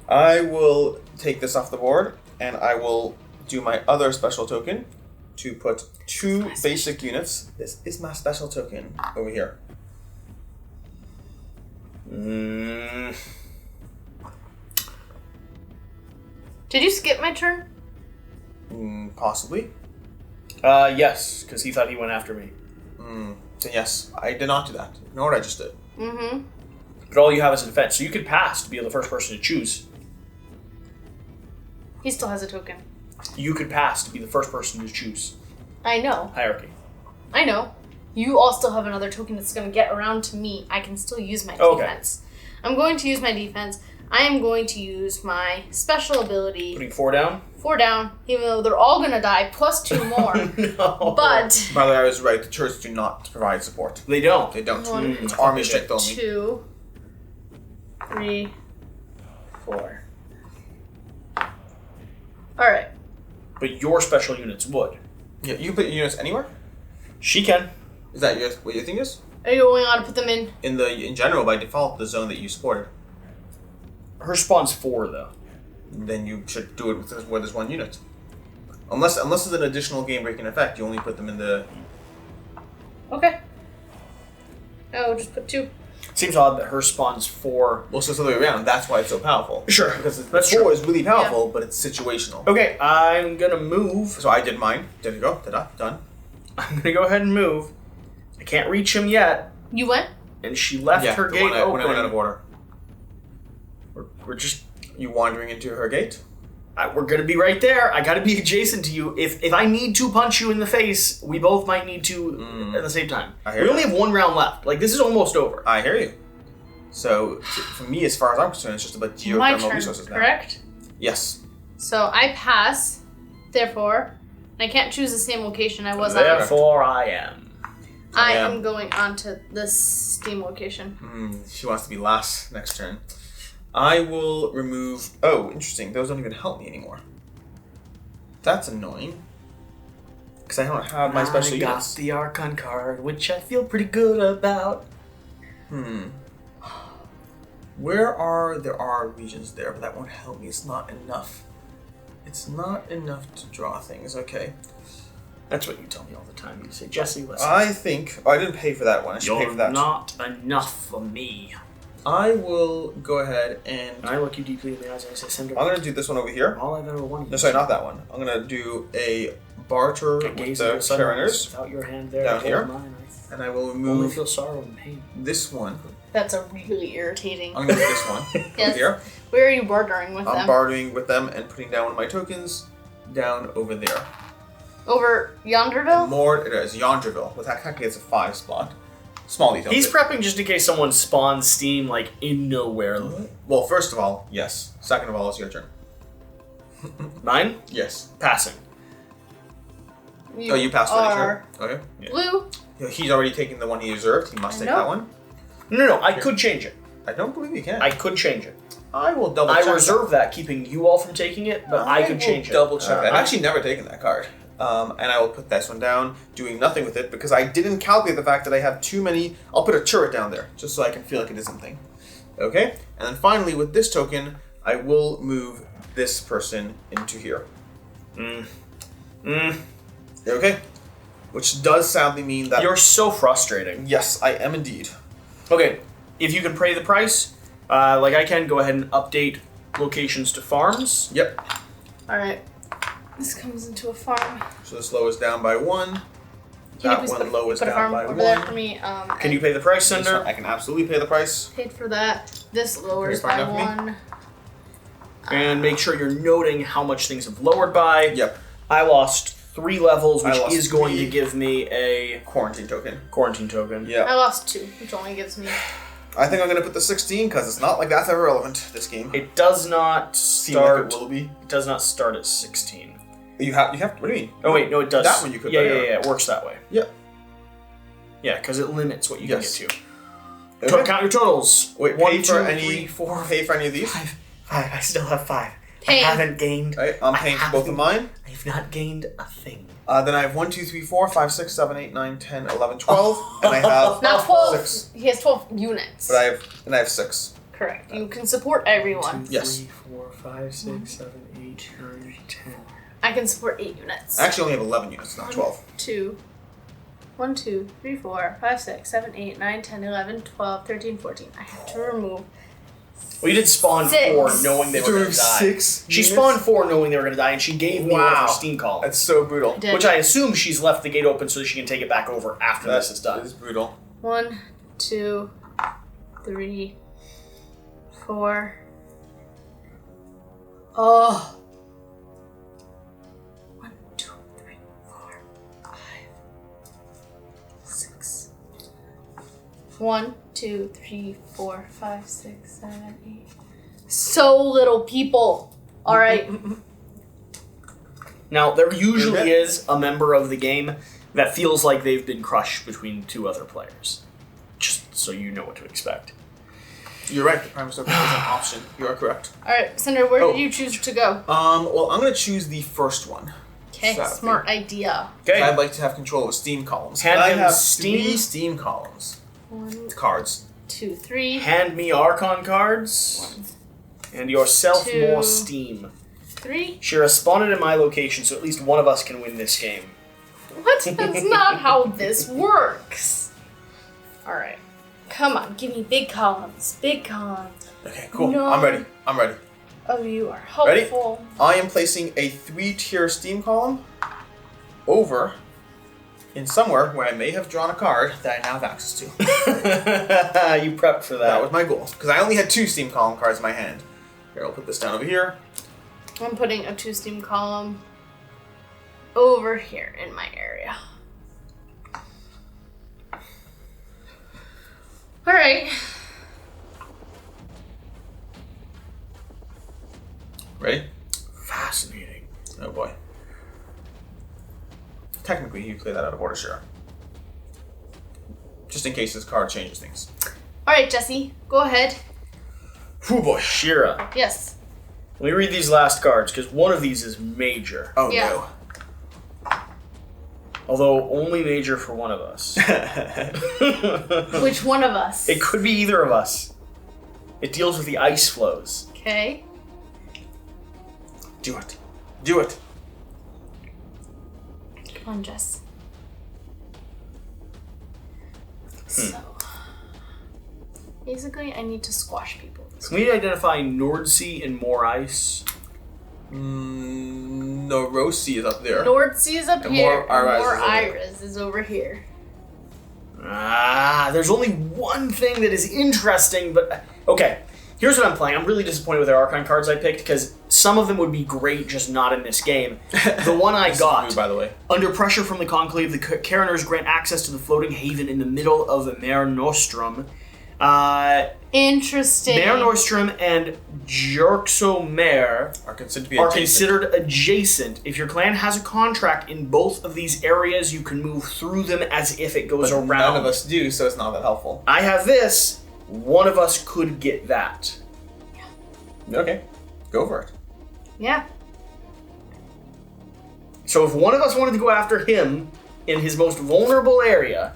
I will take this off the board, and I will do my other special token to put 2 basic units. This is my special token over here. Did you skip my turn? Possibly. Yes, because he thought he went after me. Then yes, I did not do that. You know what I just did? Mm-hmm. But all you have is a defense, so you could pass to be the first person to choose. He still has a token. You could pass to be the first person to choose. I know. Hierarchy. I know. You all still have another token that's going to get around to me. I can still use my Okay. defense. I'm going to use my defense. I am going to use my special ability. Putting 4 down? 4 down, even though they're all going to die, plus 2 more. No. But By the way, I was right. The turrets do not provide support. They don't. They don't. One. It's army strength only. 2, 3, 4. Alright. But your special units would. Yeah, you can put your units anywhere. She can. Is that what your thing is? Are you going on to put them in? In general, by default, the zone that you supported. Her spawn's 4, though. Then you should do it with where there's 1 unit. Unless it's an additional game-breaking effect, you only put them in the. Okay. Oh, just put 2. Seems odd that her spawn's 4. Well, so it's the other way around. That's why it's so powerful. Sure. Because That's 4 true. is really powerful, but it's situational. Okay, I'm gonna move. So I did mine. Did it go? Did I? Done. I'm gonna go ahead and move. I can't reach him yet, You went? and she left her the gate one when open. I went out of order. We're just. You wandering into her gate? We're gonna be right there. I gotta be adjacent to you. If I need to punch you in the face, we both might need to at the same time. I hear We only that. have 1 round left. Like, this is almost over. I hear you. So, for me, as far as I'm concerned, it's just about My geothermal turn, resources now. correct? Yes. So I pass, therefore, I can't choose the same location I was on. Therefore, I am. I Yeah. am going on to this Steam location. She wants to be last next turn. I will remove... Oh, interesting. Those don't even help me anymore. That's annoying. Because I don't have my special I got units. the Archon card, which I feel pretty good about. There are regions there, but that won't help me. It's not enough. It's not enough to draw things. Okay. That's what you tell me all the time. You say, Jesse, listen. I think... Oh, I didn't pay for that one. I should pay You're for that. not enough for me. I will go ahead and... And I look you deeply in the eyes and I say, Cinder, I'm going to do this one over here. all I've ever wanted. No, sorry, not that one. I'm going to do a barter with Gaze the into sunrise Chariners. without your hand there. Down hold here. Mine, And I will I only remove feel sorrow and pain. this one. That's a really irritating. I'm going to do this one Yes. over here. Where are you bartering with I'm them? bartering with them and putting down one of my tokens down over there. Over Yonderville? More, it is Yonderville. With that, technically it's a 5 spot. Small detail. He's prepping just in case someone spawns Steam, like, in nowhere. Well, first of all, yes. Second of all, it's your turn. Mine? Yes. Passing. You passed already, are sure. Okay. Blue. Yeah, he's already taken the one he reserved. He must I take know. that one. No, I could change it. I don't believe you can. I could change it. I will double I check reserve that, keeping you all from taking it, but I could change it. Double check that. I've Uh, actually never taken that card. And I will put this one down, doing nothing with it, because I didn't calculate the fact that I have too many... I'll put a turret down there, just so I can feel like it is something. Okay? And then finally, with this token, I will move this person into here. Okay? Which does sadly mean that... You're so frustrating. Yes, I am indeed. Okay, if you can pay the price, like I can, go ahead and update locations to farms. Yep. Alright. This comes into a farm. So this lowers down by 1. Can you That please one lowers put a down farm by over 1. there for me? Can you pay the price, This Cinder? one, I can absolutely pay the price. Paid for that. This lowers Very by far enough for me. 1. And make sure you're noting how much things have lowered by. Yep. I lost 3 levels, I which lost is going 3. to give me a Quarantine token. quarantine token. Yeah. I lost 2, which only gives me... I think I'm going to put the 16 because it's not like that's ever relevant, this game. It does not Seem like start. it will be. It does not start at 16. You have, what do you mean? Oh wait, no, it does. That one you could. Yeah, buy, yeah, it works that way. Yeah. Yeah, because it limits what you Yes. can get to. Okay. Count your totals. Wait, 1, pay 2, for 3, 4, Pay for any of these? 5. I still have 5. Paying. I haven't gained. Right, I'm paying for both of mine. I've not gained a thing. Then I have 1, 2, 3, 4, 5, 6, 7, 8, 9, 10, 11, 12. And I have Not 12. 6. He has 12 units. But I have 6. Correct. You can support everyone. 2, Yes. 3, 4, 5, 6, 7, 8, 9, 10. I can support 8 units. I actually only have 11 units, not 12. 1, 2, 3, 4, 5, 6, 7, 8, 9, 10, 11, 12, 13, 14. I have to remove. Well, you did spawn 6. 4 knowing they were going to die. 6 She units? spawned 4 knowing they were going to die, and she gave me one of Wow. her Steam columns. That's so brutal. Did. Which I assume she's left the gate open so that she can take it back over after this is done. That is brutal. 1, 2, 3, 4. Oh. 1, 2, 3, 4, 5, 6. 1, 2, 3, 4, 5, 6, 7, 8. So little people. All right. Now, there usually Okay. is a member of the game that feels like they've been crushed between 2 other players. Just so you know what to expect. You're right, the Prime Token is an option. You are correct. All right, Cinder, where Oh. did you choose to go? Well, I'm going to choose the first one. Okay, Sadly. smart idea. Okay. I'd like to have control of Steam columns. Hand I him have Steam? 3 Steam columns. 1, Cards. 2, 3. Hand me Archon cards. And yourself 2. more Steam. 3. Shira, spawn it in my location so at least one of us can win this game. What? That's not how this works. All right. Come on, give me big columns. Big columns. Okay, cool. No. I'm ready. I'm ready. Oh, you are Ready? helpful. I am placing a 3-tier Steam column over in somewhere where I may have drawn a card that I now have access to. You prepped for That that. was my goal. Because I only had 2 Steam column cards in my hand. Here, I'll put this down over here. I'm putting a 2 Steam column over here in my area. All right. Ready? Fascinating. Oh boy. Technically, you play that out of order, sure. Just in case this card changes things. All right, Jesse, go ahead. Oh boy. Shira. Yes. Let me read these last cards, because one of these is major. Oh Yeah. no. Although only major for one of us. Which one of us? It could be either of us. It deals with the ice flows. Okay. Do it. Do it. Come on, Jess. So, basically, I need to squash people. Can we identify Nordsea and more ice? No, Rosie is up there. Nordsea is up And here, more Iris and more is over there. Iris is over here. There's only one thing that is interesting, but... Okay, here's what I'm playing. I'm really disappointed with the Archon cards I picked, because some of them would be great, just not in this game. The one I This is got... new, by the way. Under pressure from the Conclave, the Cariners grant access to the floating haven in the middle of the Mare Nostrum. Interesting. Mare Nostrum and Jorxomare Are considered to be are adjacent. considered adjacent. If your clan has a contract in both of these areas, you can move through them as if it goes But around. none of us do, so it's not that helpful. I have this. One of us could get that. Okay. Go for it. Yeah. So if one of us wanted to go after him in his most vulnerable area,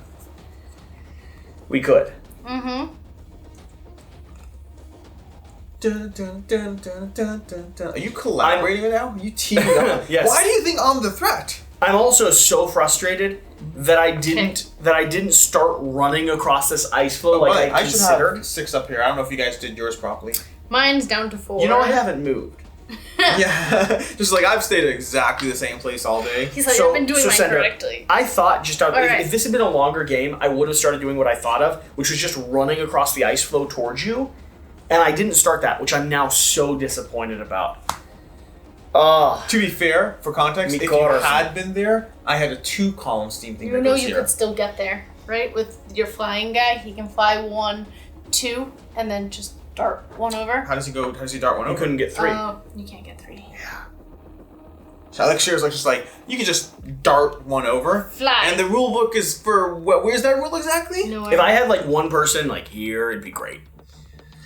we could. Mm-hmm. Dun, dun, dun, dun, dun, dun, dun. Are you collaborating right now? Are you teaming up? Yes. Why do you think I'm the threat? I'm also so frustrated that I didn't start running across this ice floe like Right, I should considered. have 6 up here. I don't know if you guys did yours properly. Mine's down to 4. You know, I haven't moved. Yeah. Just like I've stayed at exactly the same place all day. He's like, So- I've been doing so mine Sandra, correctly. I thought just out, Alright. if this had been a longer game, I would have started doing what I thought of, which was just running across the ice floe towards you. And I didn't start that, which I'm now so disappointed about. To be fair, for context, if you Mikoros. had been there, I had a 2-column steam thing You that know goes you here. could still get there, right? With your flying guy, he can fly 1, 2, and then just dart 1 over. How does he go? How does he dart one You over? couldn't get 3. Oh, you can't get 3. So Alex Shear's like just like you can just dart 1 over. Fly. And the rule book is for what? Where's that rule exactly? No, If I had like one person like here, it'd be great.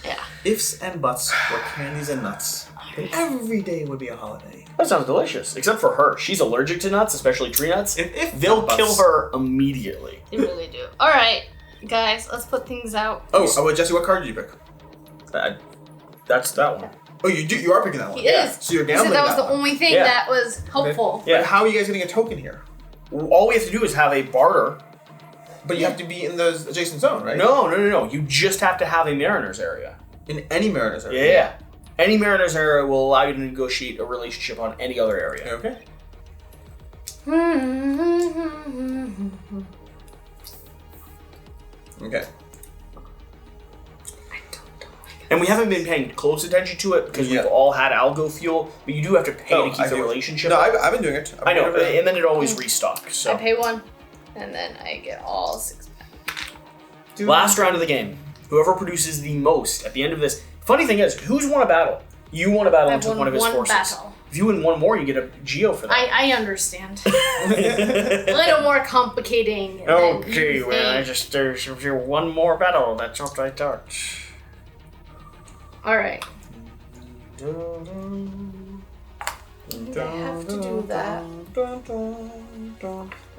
Yeah. Ifs and buts were candies and nuts. And every day would be a holiday. That sounds delicious. Except for her. She's allergic to nuts, especially tree nuts. And if They'll buts- kill her immediately. They really do. Alright, guys, let's put things out. Oh, well, Jesse, what card did you pick? That's that one. Oh, you are picking that one. He is. So you're He said gambling that was the one. only thing Yeah. that was helpful. Yeah. But how are you guys getting a token here? All we have to do is have a barter. But you have to be in the adjacent zone, right? No. You just have to have a Mariner's area. In any Mariners area. Yeah. Any Mariner's area will allow you to negotiate a relationship on any other area. Okay. Okay. And we haven't been paying close attention to it because Yeah. we've all had algo fuel, but you do have to pay to I keep the do. relationship. No, I've been doing it. I know, and then it always restocks. I So pay 1, and then I get all 6 back. last round of the game, whoever produces the most at the end of this. Funny thing is, who's won a battle? You won a battle and I've took won one of his one forces. battle. If you win one more, you get a geo for that. I understand. A little more complicating. than Okay, you well, think. just there's one more battle. That's what I thought. Alright. I have to do that. Let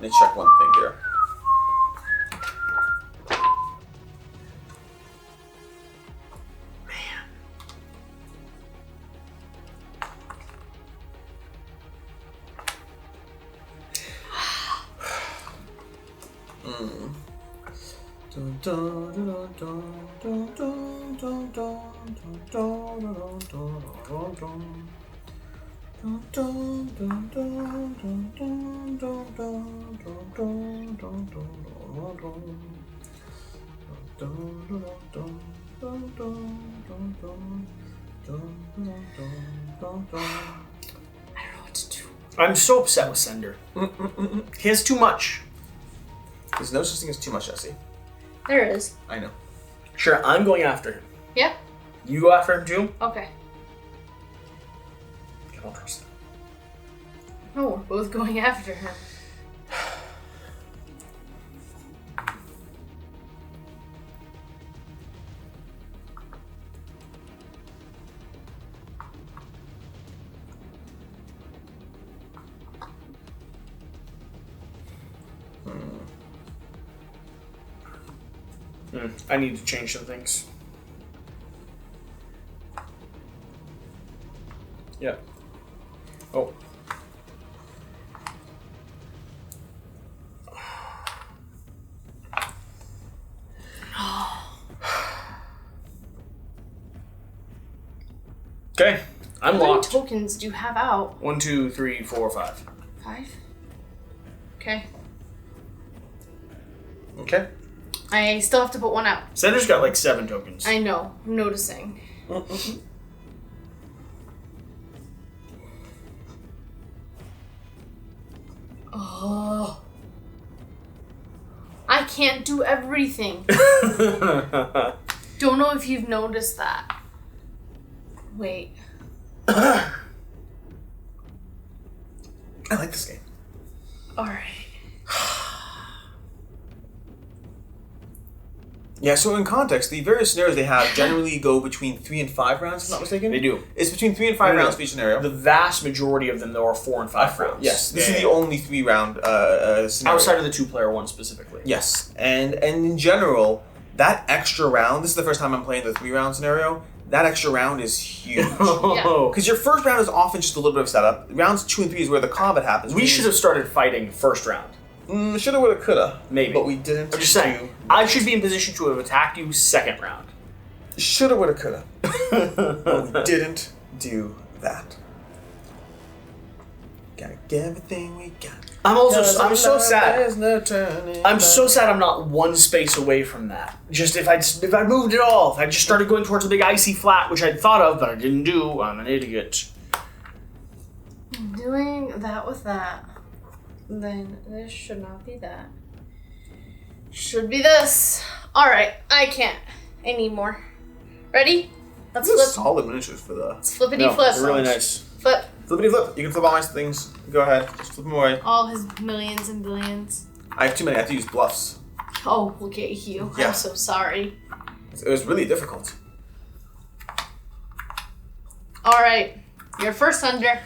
me check one thing here. I'm so upset with Sender. He has too much. There's no such thing as too much, Jesse. There is. I know. Sure, I'm going after him. Yeah? You go after him too? Okay. don't trust him. Oh, we're both going after him. I need to change some things. Yeah. Oh. Okay, I'm How many locked. tokens do you have out? 1, 2, 3, 4, 5. 5? Okay. Okay. I still have to put one out. Sender's got like 7 tokens. I know. I'm noticing. Oh. I can't do everything. Don't know if you've noticed that. Wait. I like this game. Alright. Yeah, so in context, the various scenarios they have generally go between 3 and 5 rounds, if I'm not mistaken. They do. It's between 3 and 5 No, no, rounds for each scenario. The vast majority of them, though, are 4 and 5 rounds. Yes, this Yeah, is yeah. the only 3-round scenario. Outside of the 2-player one specifically. Yes, and in general, that extra round, this is the first time I'm playing the 3-round scenario, that extra round is huge. Oh. Because your first round is often just a little bit of setup. Rounds 2 and 3 is where the combat happens. We should have started fighting first round. Shoulda, woulda, coulda. Maybe. But we didn't. I'm just saying, I should be in position to have attacked you second round. Shoulda, woulda, coulda. But we didn't do that. Gotta get everything we got. I'm so sad. There's no turning I'm so back. sad I'm not one space away from that. Just if I moved at all, if I just started going towards the big icy flat, which I'd thought of, but I didn't do, I'm an idiot. Doing that with that. Then this should not be that. Should be this. Alright, I can't. I need more. Ready? Let's These are flip. solid miniatures for the Let's flippity flip. They're really nice. Flip. flippity flip. You can flip all my things. Go ahead. Just flip them away. All his millions and billions. I have too many. I have to use bluffs. Oh, look at you. Yeah. I'm so sorry. It was really difficult. Alright. You're first under.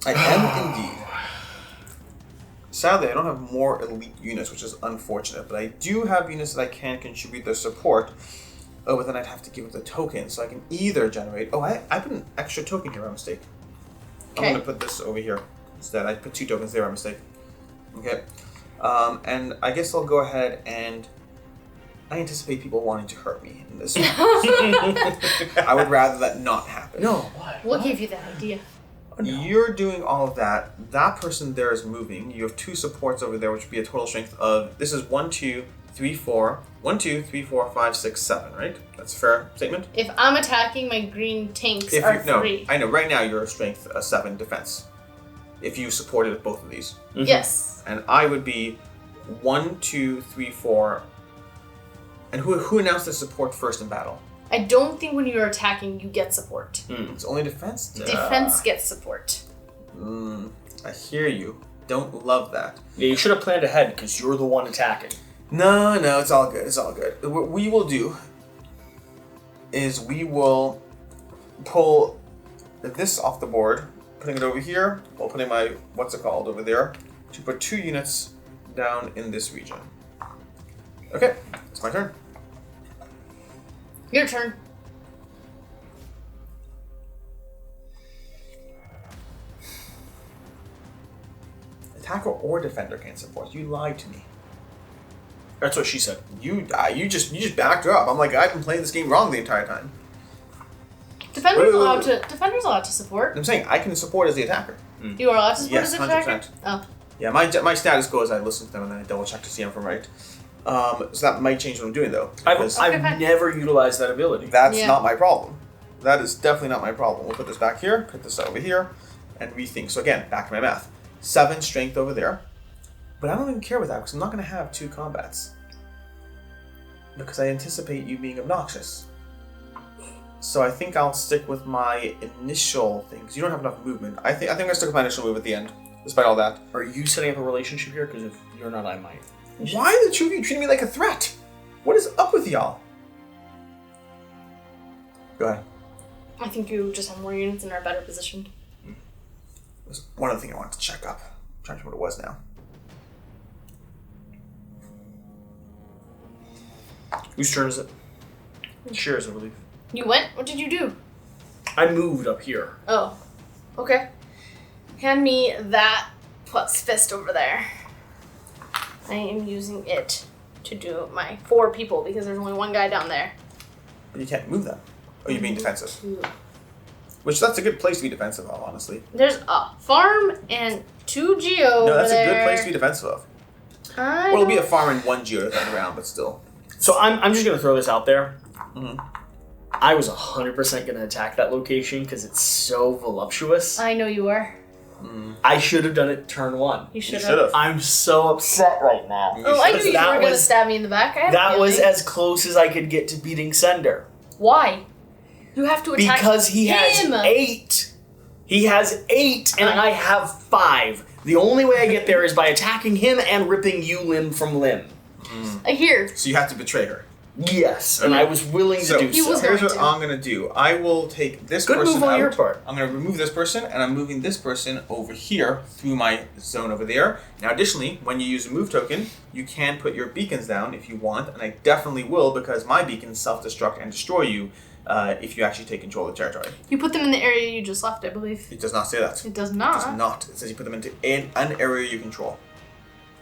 I am indeed. Sadly, I don't have more elite units, which is unfortunate, but I do have units that I can contribute their support. Oh, but then I'd have to give it the token, so I can either generate... Oh, I put an extra token here by mistake. Okay. I'm going to put this over here instead. I put 2 tokens there by mistake. Okay. And I guess I'll go ahead and... I anticipate people wanting to hurt me in this one. I would rather that not happen. No, why? What gave you that idea? You're doing all of that. That person there is moving. You have 2 supports over there, which would be a total strength of... This is 1, 2, 3, 4. 1, 2, 3, 4, 5, 6, 7, right? That's a fair statement? If I'm attacking, my green tanks If are you, no, 3. I know. Right now, you're a strength 7 defense. If you supported both of these. Mhm. Yes. And I would be 1, 2, 3, 4... And who announced the support first in battle? I don't think when you're attacking, you get support. It's only defense? Defense gets support. I hear you. Don't love that. Yeah, you should have planned ahead because you're the one attacking. No, it's all good. It's all good. What we will do is we will pull this off the board, putting it over here, while putting my, what's it called, over there, to put 2 units down in this region. Okay, it's my turn. Your turn. Attacker or defender can support. You lied to me. That's what she said. You just backed her up. I'm like, I've been playing this game wrong the entire time. Defender's Wait. allowed to support. I'm saying I can support as the attacker. You are allowed to support Yes, as a attacker? 100%. Oh. Yeah, my status goes. I listen to them and then I double check to see if I'm right. So that might change what I'm doing though. because Okay, I've fine. never utilized that ability. That's Yeah. not my problem. That is definitely not my problem. We'll put this back here, put this over here, and rethink. So again, back to my math. 7 strength over there. But I don't even care with that because I'm not going to have 2 combats. Because I anticipate you being obnoxious. So I think I'll stick with my initial thing, because you don't have enough movement. I think I'm going to stick with my initial move at the end, despite all that. Are you setting up a relationship here? Because if you're not, I might. Why are the two of you treating me like a threat? What is up with y'all? Go ahead. I think you just have more units and are better positioned. There's one other thing I wanted to check up. I'm trying to remember what it was now. Whose turn is it? Shears, I believe. You went? What did you do? I moved up here. Oh. Okay. Hand me that plus fist over there. I am using it to do my 4 people because there's only one guy down there. But you can't move them. Oh, you're being defensive. Which, that's a good place to be defensive of, honestly. There's a farm and 2 geo No, that's over a good there. place to be defensive of. Well, it'll be a farm and 1 geo to around, but still. So I'm just going to throw this out there. Mm-hmm. I was 100% going to attack that location because it's so voluptuous. I know you are. I should have done it turn 1. You should should have. I'm so upset right now. Oh, I knew you That were going to was- stab me in the back. I had a That was feeling. as close as I could get to beating Sender. Why? You have to attack Because he has him. 8. He has 8 and I have 5. The only way I get there is by attacking him and ripping you limb from limb. Here. So you have to betray her. Yes, and I was willing So to do He so. was here's going what to. I'm going to do. I will take this Good person move on out. your part. I'm going to remove this person, and I'm moving this person over here through my zone over there. Now, additionally, when you use a move token, you can put your beacons down if you want, and I definitely will because my beacons self-destruct and destroy you if you actually take control of the territory. You put them in the area you just left, I believe. It does not say that. It does It not. does not. It says you put them into an area you control.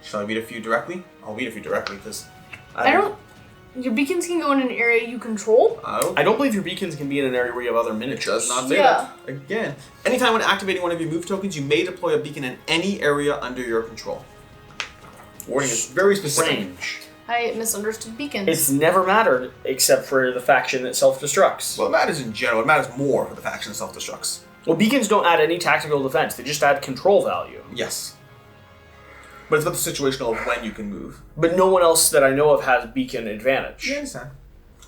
Shall I read a few directly? I'll read a few directly because I don't. Your beacons can go in an area you control. Oh. I don't believe your beacons can be in an area where you have other miniatures. Does not say Yeah. that. Again, anytime when activating one of your move tokens, you may deploy a beacon in any area under your control. Warning is very specific. Range. I misunderstood beacons. It's never mattered except for the faction that self-destructs. Well, it matters in general. It matters more for the faction self-destructs. Well, beacons don't add any tactical defense. They just add control value. Yes. But it's about the situational of when you can move. But no one else that I know of has beacon advantage. You understand?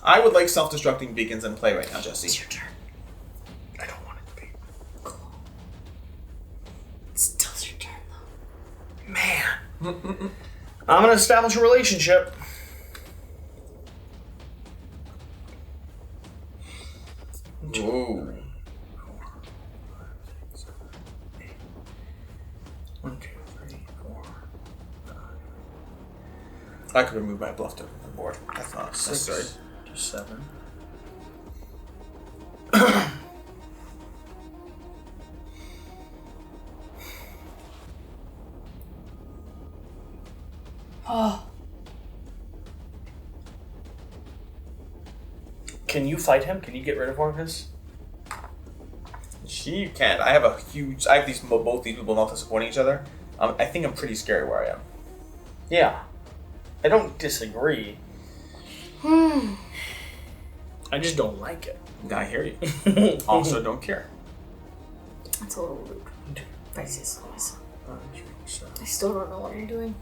I would like self-destructing beacons in play right now, Jesse. It's your turn. I don't want it to be. Cool. It's still your turn, though. Man. I'm going to establish a relationship. Whoa. 1, 2, 3, 4, 5, I could remove my bluff token from the board. That's not necessary. 6, 7. Oh. Can you fight him? Can you get rid of one of his? She can't. I have a huge. I have these both these people not supporting each other. I think I'm pretty scary where I am. Yeah. I don't disagree. Hmm. I just don't like it. I hear you. Also, don't care. That's a little rude. Racist noise. 5, 6, 7. I still don't know what you're doing.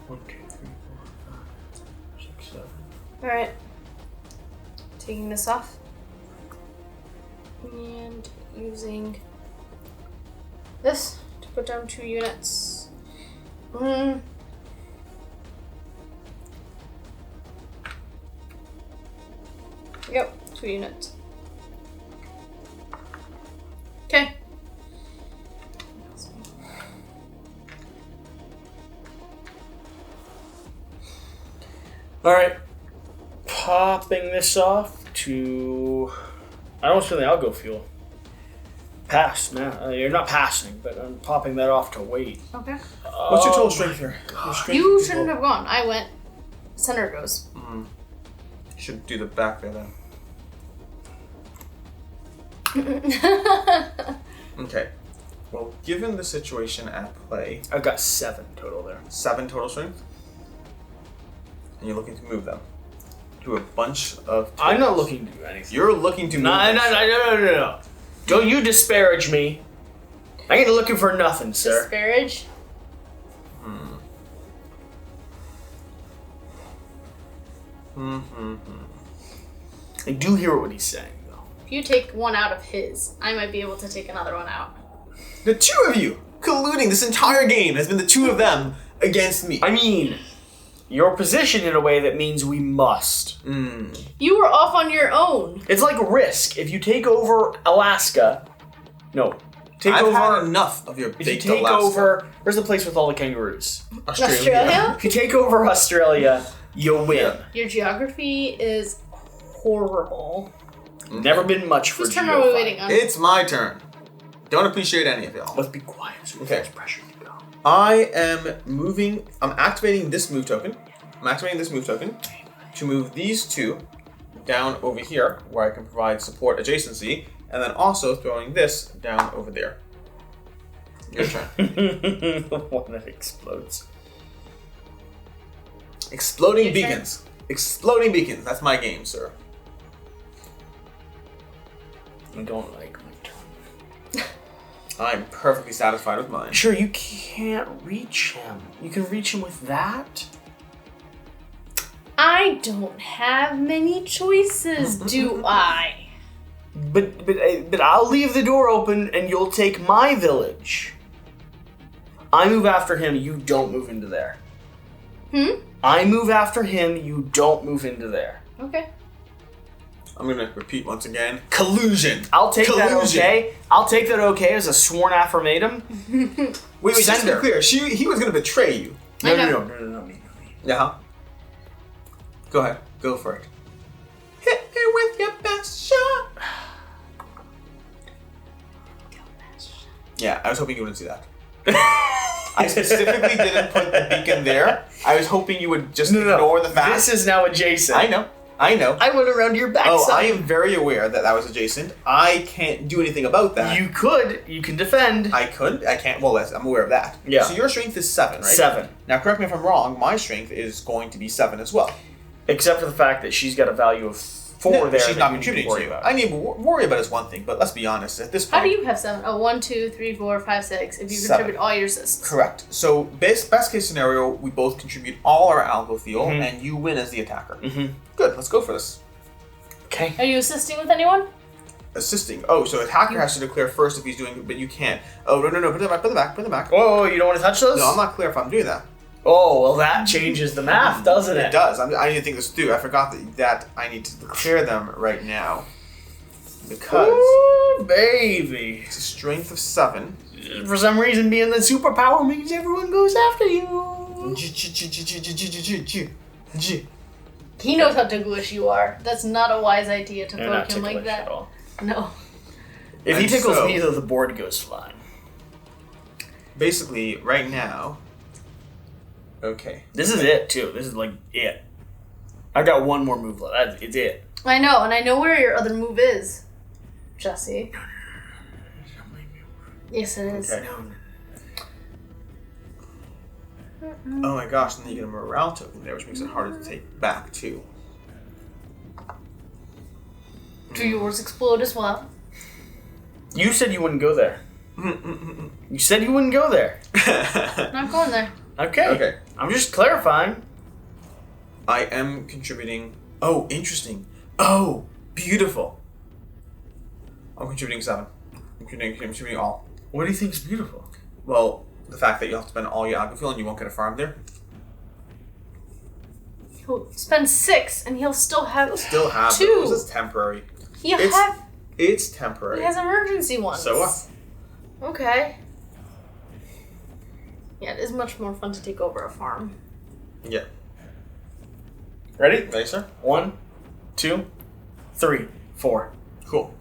1, 2, 3, 4, 5, 6, 7. Alright. Taking this off. And using this to put down 2 units. Yep, 2 units. Okay. Alright. Popping this off to... I almost feel like I'll go fuel. Pass, man. You're not passing, but I'm popping that off to wait. Okay. What's your total strength here? Your strength You is shouldn't low. have gone. I went. Center goes. Should do the back there then. Okay. Well, given the situation at play, I've got 7 total there. 7 total strength, and you're looking to move them. Do a bunch of. I'm not looking to do anything. You're looking to move. No. them. Don't you disparage me. I ain't looking for nothing, sir. Disparage. I do hear what he's saying, though. If you take one out of his, I might be able to take another one out. The two of you colluding this entire game has been the two of them against me. I mean, you're positioned in a way that means we must. You were off on your own. It's like Risk. If you take over Alaska... No. I've had enough of your If you baked take Alaska. over... Where's the place with all the kangaroos? Australia? If you take over Australia, you'll win. Your geography is horrible. Never been much for Whose turn are we geophyte. waiting on? It's my turn. Don't appreciate any of y'all. Let's be quiet so Okay. there's pressure to go. I am moving. I'm activating this move token. To move these two down over here, where I can provide support adjacency, and then also throwing this down over there. Your turn. The one that explodes. Exploding Your turn. beacons. Exploding beacons. That's my game, sir. I don't like my turn. I'm perfectly satisfied with mine. Sure, you can't reach him. You can reach him with that? I don't have many choices, do I? But I'll leave the door open and you'll take my village. I move after him, you don't move into there. I move after him, you don't move into there. Okay. I'm gonna repeat once again. Collusion. I'll take that Collusion. okay. I'll take that okay as a sworn affirmatum. Wait, just to Sender. be clear, he was gonna betray you. I know. No, me. Yeah. Go ahead. Go for it. Hit me with your best shot. Yeah, I was hoping you wouldn't see that. I specifically didn't put the beacon there. I was hoping you would just ignore the fact. This is now adjacent. I know. I went around your backside. Oh, I am very aware that that was adjacent. I can't do anything about that. You can defend. I could. I can't. Well, I'm aware of that. Yeah. So your strength is 7, right? 7. Now, correct me if I'm wrong. My strength is going to be 7 as well. Except for the fact that she's got a value of 4 No, there. she's that not you need contributing worry to you. about. I need to worry about is one thing, but let's be honest. At this point, How do you have 7? Oh, 1, 2, 3, 4, 5, 6. If you 7. contribute all your assists. correct. So best case scenario, we both contribute all our algo fuel, and you win as the attacker. Good. Let's go for this. Okay. Are you assisting with anyone? Assisting. Oh, so attacker has to declare first if he's doing, but you can't. Oh no! Put them back. Whoa, you don't want to touch those? No, I'm not clear if I'm doing that. Oh, well, that changes the math, doesn't it? It does. I need to think this through. I forgot that I need to declare them right now. Because Ooh, baby. it's a strength of 7. For some reason, being the superpower means everyone goes after you. He knows how ticklish you are. That's not a wise idea to They're not poke him like ticklish that. at all. No. If he And tickles so- me, though, the board goes flying. Basically, right now. Okay. This is it, too. This is, like, it. I got one more move left. It's it. I know, and I know where your other move is, Jesse. Yes, it is. Okay. Oh my gosh! And then you get a morale token there, which makes it harder to take back too. Do yours explode as well? You said you wouldn't go there. You said you wouldn't go there. Not going there. Okay. Okay. I'm just clarifying. I am contributing. Oh, interesting. Oh, beautiful. I'm contributing 7. I'm contributing all. What do you think is beautiful? Well, the fact that you have to spend all your algo fuel and you won't get a farm there. He'll spend 6, and he'll still have. Still have 2. those. It's temporary. It's temporary. He has emergency ones. So what? Okay. Yeah, it is much more fun to take over a farm. Yeah. Ready? Ready, sir? 1, 2, 3, 4. Cool.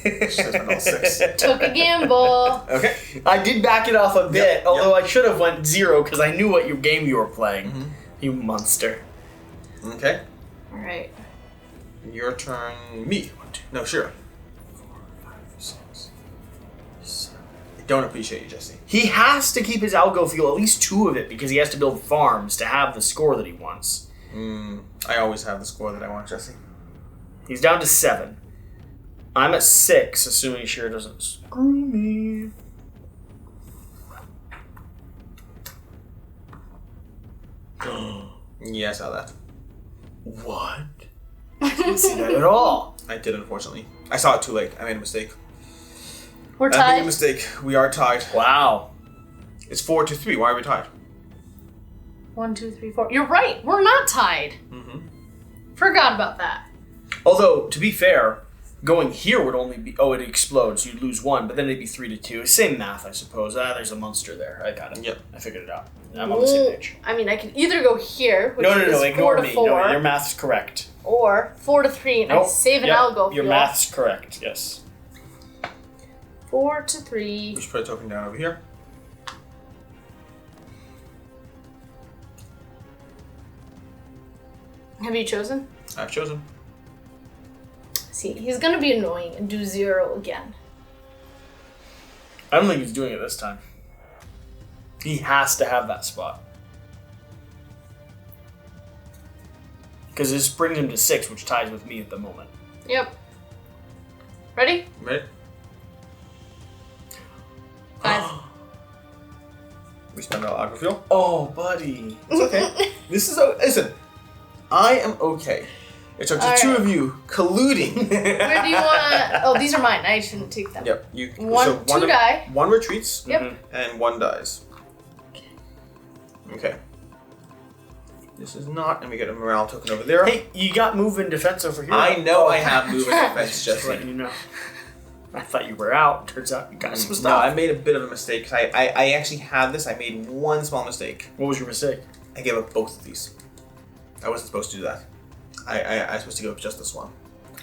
Should spend all 6. Took a gamble. Okay. I did back it off a bit, Yep, although I should have went 0 because I knew what game you were playing. You monster. Okay. All right. Your turn. Me. No, sure. 4, 5, 6, 7. I don't appreciate you, Jesse. He has to keep his algo fuel, at least 2 of it, because he has to build farms to have the score that he wants. I always have the score that I want, Jesse. He's down to 7. I'm at 6, assuming he sure doesn't screw me. Yeah, I saw that. What? didn't see that at all. I did, unfortunately. I saw it too late. I made a mistake. We're I made a tied. mistake. We are tied. Wow. It's 4-3. Why are we tied? 1, 2, 3, 4. You're right. We're not tied. Mm-hmm. Forgot about that. Although, to be fair, going here would only be... Oh, it explodes. You'd lose 1, but then it'd be 3-2. Same math, I suppose. There's a monster there. I got it. Yep. I figured it out. I'm on the same page. I mean, I can either go here, which No, is 4 ignore to me. 4, No, your math's correct. or 4 to 3, and I Nope. save an Yep, algo your fuel. math's correct, yes. 4 to 3. Just put a token down over here. Have you chosen? I've chosen. See, he's gonna be annoying and do 0 again. I don't think he's doing it this time. He has to have that spot. Because this brings him to 6, which ties with me at the moment. Yep. Ready? Ready? 5. We spend our agro fuel. Oh, buddy. It's okay. This is listen. I am okay. It's up to All two right. of you colluding. Where do you wanna... Oh, these are mine. I shouldn't take them. Yep. You. Two die. One retreats. Yep. And one dies. Okay. This is not, and we get a morale token over there. Hey, you got move and defense over here. I know I have move and defense, Just Jesse. letting you know. I thought you were out. Turns out you got some No, stuff. I made a bit of a mistake because I actually had this. I made one small mistake. What was your mistake? I gave up both of these. I wasn't supposed to do that. I was supposed to give up just this one.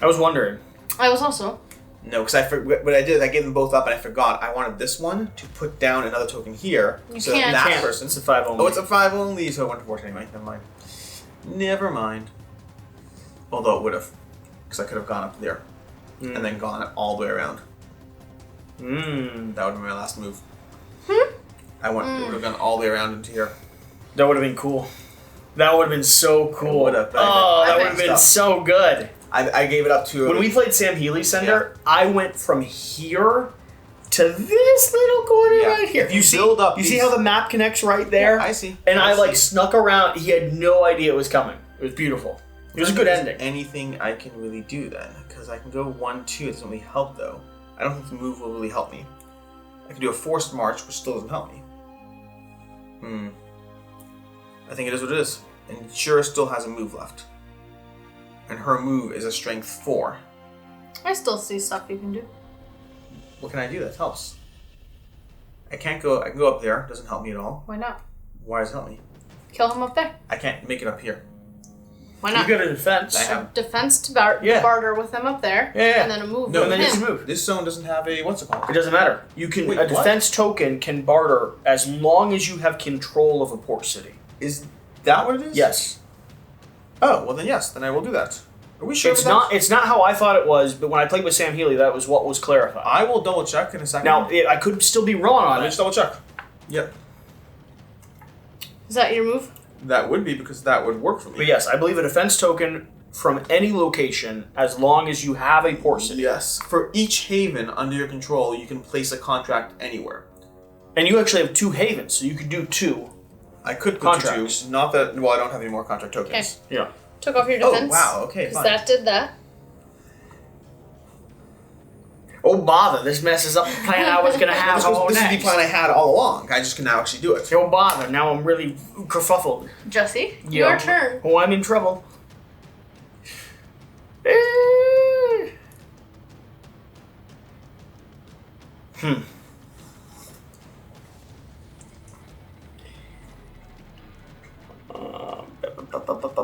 I was wondering. I was also. No, because what I did is I gave them both up and I forgot. I wanted this one to put down another token here. You so can't. that Can't. person. It's a 5 only. Oh, it's a 5 only, so it went to 14 anyway. Never mind. Never mind. Although it would have. Because I could have gone up there. And then gone all the way around. Mmm. That would have been my last move. It would have gone all the way around into here. That would have been cool. That would have been so cool. It would have. Oh, that I would have been messed so good. I gave it up to... When we played Sam Healy Center, I went from here to this little corner Yeah. right here. If you build up You see these- how the map connects right there? I see. And I see. snuck around. He had no idea it was coming. It was beautiful. It was a good ending. Anything I can really do then, because I can go 1-2. It doesn't really help though. I don't think the move will really help me. I can do a forced march, which still doesn't help me. I think it is what it is. And Shura still has a move left, and her move is a strength 4. I still see stuff you can do. What can I do that helps? I can't go. I can go up there. Doesn't help me at all. Why not? Why does it help me? Kill him up there. I can't make it up here. Why You not? got a defense. I have- Defense to Yeah. barter with him up there. Yeah. And then a move No, with and then him. just move. This zone doesn't have a what's it called? It doesn't matter. You can Wait, a what? defense token can barter as long as you have control of a port city. Is that what it is? Yes. Oh well, then yes. Then I will do that. Are we sure? It's about that? not. It's not how I thought it was, but when I played with Sam Healy, that was what was clarified. I will double check in a second. Now I could still be wrong on Let me it. just double check. Yep. Is that your move? That would be because that would work for me. But yes, I believe a defense token from any location, as long as you have a port city. Yes. For each haven under your control, you can place a contract anywhere. And you actually have 2 havens, so you could do 2. I could put Contracts. 2. Not that. Well, I don't have any more contract tokens. Yeah. Took off your Oh defense. wow. Okay. Because Fine. that did that. Oh bother! This messes up the plan I was gonna have. This is the plan I had all along. I just can now actually do it. Oh bother! Now I'm really kerfuffled. Jesse, Yeah. your turn. Oh, I'm in trouble.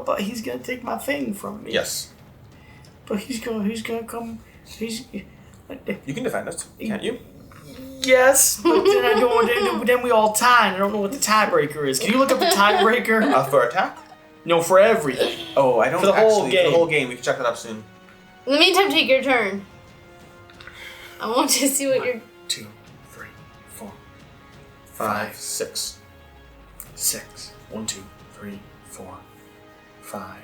But he's gonna take my thing from me. Yes. But he's gonna come. You can defend us, can't you? Yes, but then I don't. Then we all tie, and I don't know what the tiebreaker is. Can you look up the tiebreaker? For attack? No, for everything. Oh, I don't For the whole actually. game. For the whole game. We can check that up soon. In the meantime, take your turn. I want to see what you're... 2, 3, 4, 5, 6. 6. 1, 2, 3, 4, 5,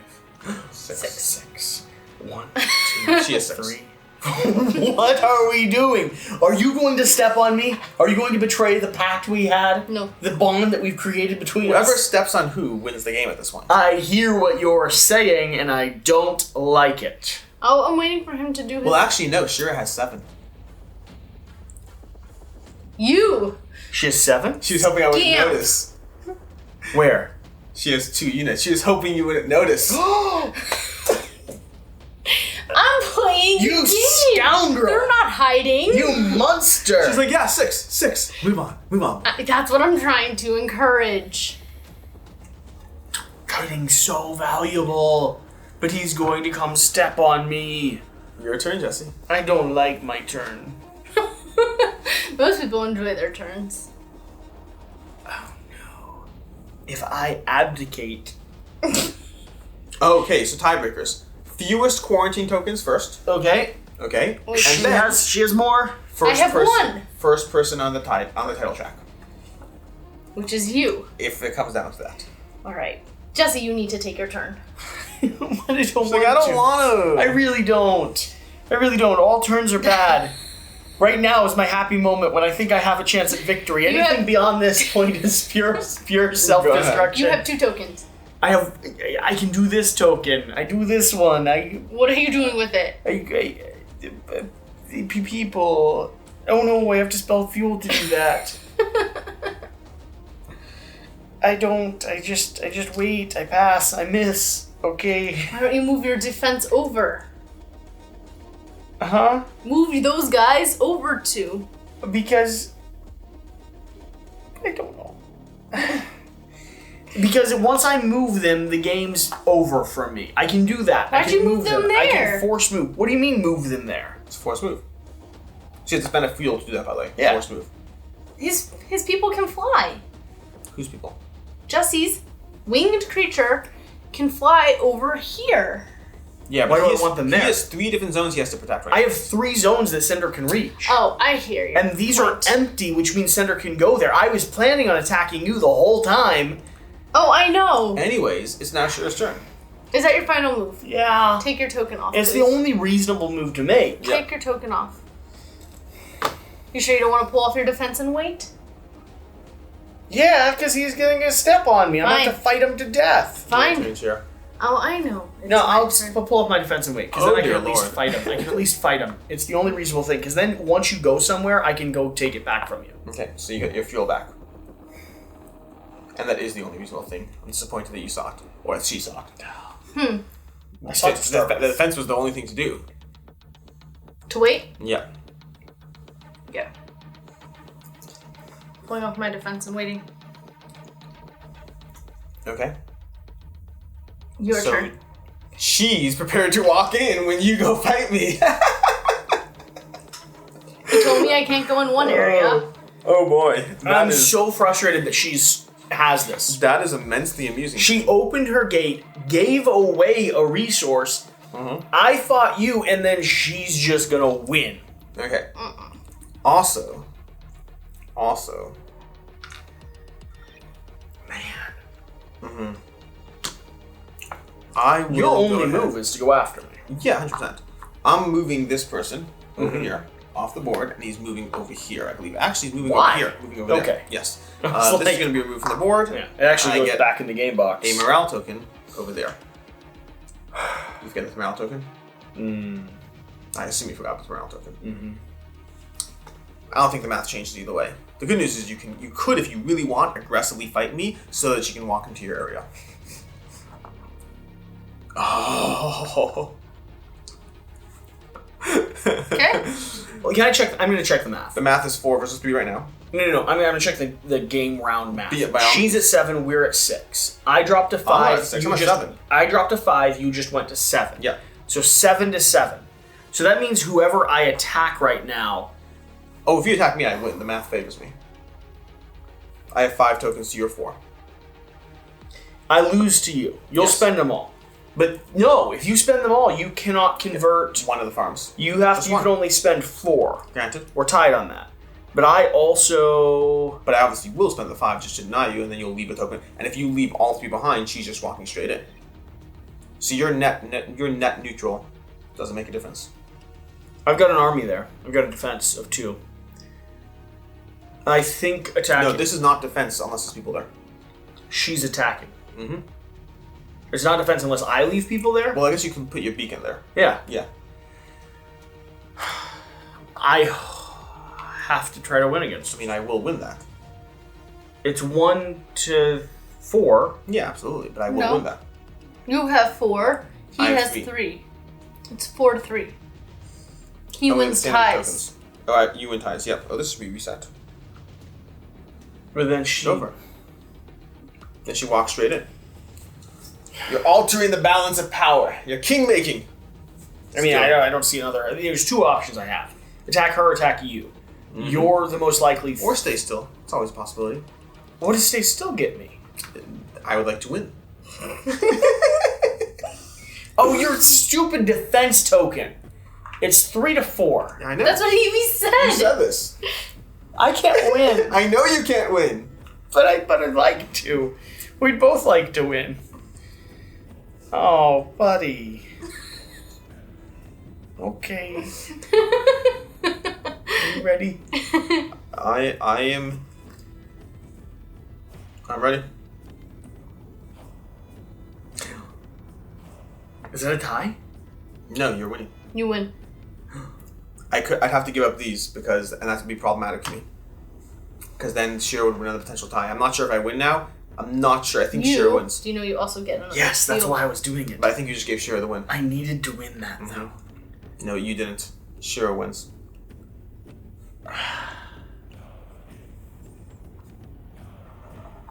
6. 6. 1, She 2, is 6. 3, What are we doing? Are you going to step on me? Are you going to betray the pact we had? No. The bond that we've created between Whoever us? steps on who wins the game at this point. I hear what you're saying, and I don't like it. Oh, I'm waiting for him to do his... Well, actually, no. Shira has 7. You! She has 7? She was hoping I wouldn't Damn. notice. Where? She has 2 units. She was hoping you wouldn't notice. I'm playing You the game! scoundrel! They're not hiding! You monster! She's like, yeah, 6. Move on. That's what I'm trying to encourage. Kiting's so valuable, but he's going to come step on me. Your turn, Jesse. I don't like my turn. Most people enjoy their turns. Oh no. If I abdicate... Okay, so tiebreakers. Fewest quarantine tokens first. Okay. Okay. Wait, She has more? First I have person, one. First person on the title track. Which is you. If it comes down to that. Alright. Jesse, you need to take your turn. But I don't She's like, I don't want to. I really don't. All turns are bad. Right now is my happy moment when I think I have a chance at victory. Anything beyond this point is pure self-destruction. You have 2 tokens. I can do this token. I do this one. What are you doing with it? People. Oh no, I have to spell fuel to do that. I don't. I just wait. I pass. I miss. Okay. Why don't you move your defense over? Huh? Move those guys over to. Because I don't know. Because once I move them, the game's over for me. I can do that. Why'd I can you move them I there? can force move. What do you mean move them there? It's a force move. She has to spend a fuel to do that, by the way. Yeah. Force move. His people can fly. Whose people? Jesse's winged creature can fly over here. Yeah, Why but do I want them there? He has 3 different zones he has to protect right I have 3 zones that Cinder can reach. Oh, I hear you. And these are empty, which means Cinder can go there. I was planning on attacking you the whole time. Oh, I know. Anyways, it's now Shira's turn. Is that your final move? Yeah. Take your token off. It's the please. only reasonable move to make. Take your token off. You sure you don't want to pull off your defense and wait? Yeah, because he's going to step on me. I'm Fine. about to fight him to death. Your Fine. turn, Shira. Oh, I know. It's No, my I'll turn. pull up my defense and wait, because Oh, then I can dear at least Lord. fight him. I can at least fight him. It's the only reasonable thing, because then once you go somewhere, I can go take it back from you. Okay, so you get your fuel back. And that is the only reasonable thing. I'm disappointed that you saw it. Or that she saw it. I saw it to start The with. defense was the only thing to do. To wait? Yeah. Yeah. Pulling off my defense and waiting. Okay. Your So, turn. She's prepared to walk in when you go fight me. You told me I can't go in one area. Oh boy. I'm so frustrated that has this. That is immensely amusing. She opened her gate, gave away a resource. I fought you, and then she's just gonna win. Okay. Also. Man. I will Your go only ahead. move is to go after me. Yeah, 100%. I'm moving this person over here off the board, and he's moving over here, I believe. Actually, he's moving Why? over here. Moving over there. Okay. Yes. I was This like- is going to be removed from the board. Yeah, it actually I goes get back in the game box. a morale token over there. You forget the morale token? I assume you forgot the morale token. I don't think the math changes either way. The good news is you could, if you really want, aggressively fight me so that you can walk into your area. Oh. Okay. Well, can I check? I'm gonna check the math. The math is 4 versus 3 right now. No. I'm gonna check the game round math. Yeah, by all She's at 7. We're at 6. I dropped to 5. at 6. you I'm at just- 7. I dropped to 5. You just went to 7. Yeah. So 7 to 7. So that means whoever I attack right now. Oh, if you attack me, I win. The math favors me. I have 5 tokens to your 4. I lose to you. You'll Yes. spend them all. But no, if you spend them all, you cannot convert. One of the farms. You have Just to. You one. can only spend 4. Granted. We're tied on that. But I also. But I obviously will spend the 5 just to deny you, and then you'll leave a token. And if you leave all 3 behind, she's just walking straight in. So your net neutral doesn't make a difference. I've got an army there. I've got a defense of 2. I think attacking. No, this is not defense unless there's people there. She's attacking. Mm-hmm. It's not defense unless I leave people there? Well, I guess you can put your beacon there. Yeah. Yeah. I have to try to win against I him. mean, I will win that. It's 1 to 4. Yeah, absolutely, but I will No. win that. You have 4. He I have has 3. 3. It's 4 to 3. He Oh, we have wins standard ties. tokens. Alright, you win ties, yep. Oh, this should be reset. But then she... Over. Then she walks straight in. You're altering the balance of power. You're king-making. I mean, I don't see another... There's 2 options I have. Attack her, attack you. Mm-hmm. You're the most likely... Or stay still. It's always a possibility. What does stay still get me? I would like to win. Oh, your stupid defense token. It's 3 to 4. I know. That's what he said. You said this. I can't win. I know you can't win. But I'd like to. We'd both like to win. Oh, buddy. Okay. Are you ready? I'm ready. Is that a tie? No, you're winning. You win. I'd have to give up these because, and that would be problematic for me. Because then Shira would win another potential tie. I'm not sure if I win now. I'm not sure. I think Shira wins. Do you know you also get another Yes, that's seal? why I was doing it. But I think you just gave Shira the win. I needed to win that, though. No, you didn't. Shira wins.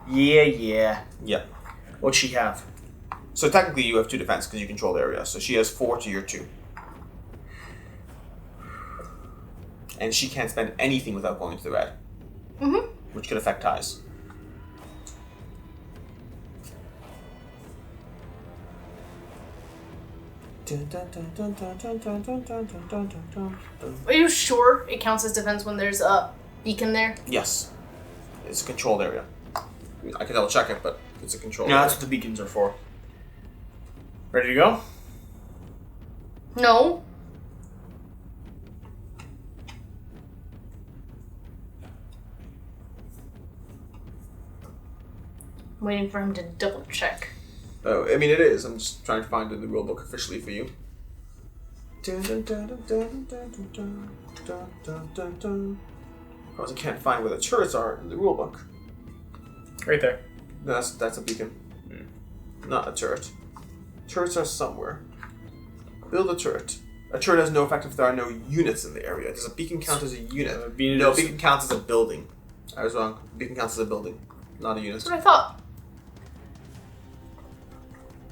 Yeah. Yeah. What'd she have? So technically you have 2 defense because you control the area. So she has 4 to your 2. And she can't spend anything without going to the red. Mm-hmm. Which could affect ties. Are you sure it counts as defense when there's a beacon there? Yes. It's a controlled area. I can double check it, but it's a controlled No, area. that's what the beacons are for. Ready to go? No. I'm waiting for him to double check. Oh, I mean it is. I'm just trying to find it in the rulebook officially for you. Of course, I can't find where the turrets are in the rulebook. Right there. That's a beacon. Not a turret. Turrets are somewhere. Build a turret. A turret has no effect if there are no units in the area. Does a beacon count as a unit? Beacon counts as a building. I was wrong. Beacon counts as a building, not a unit. That's what I thought.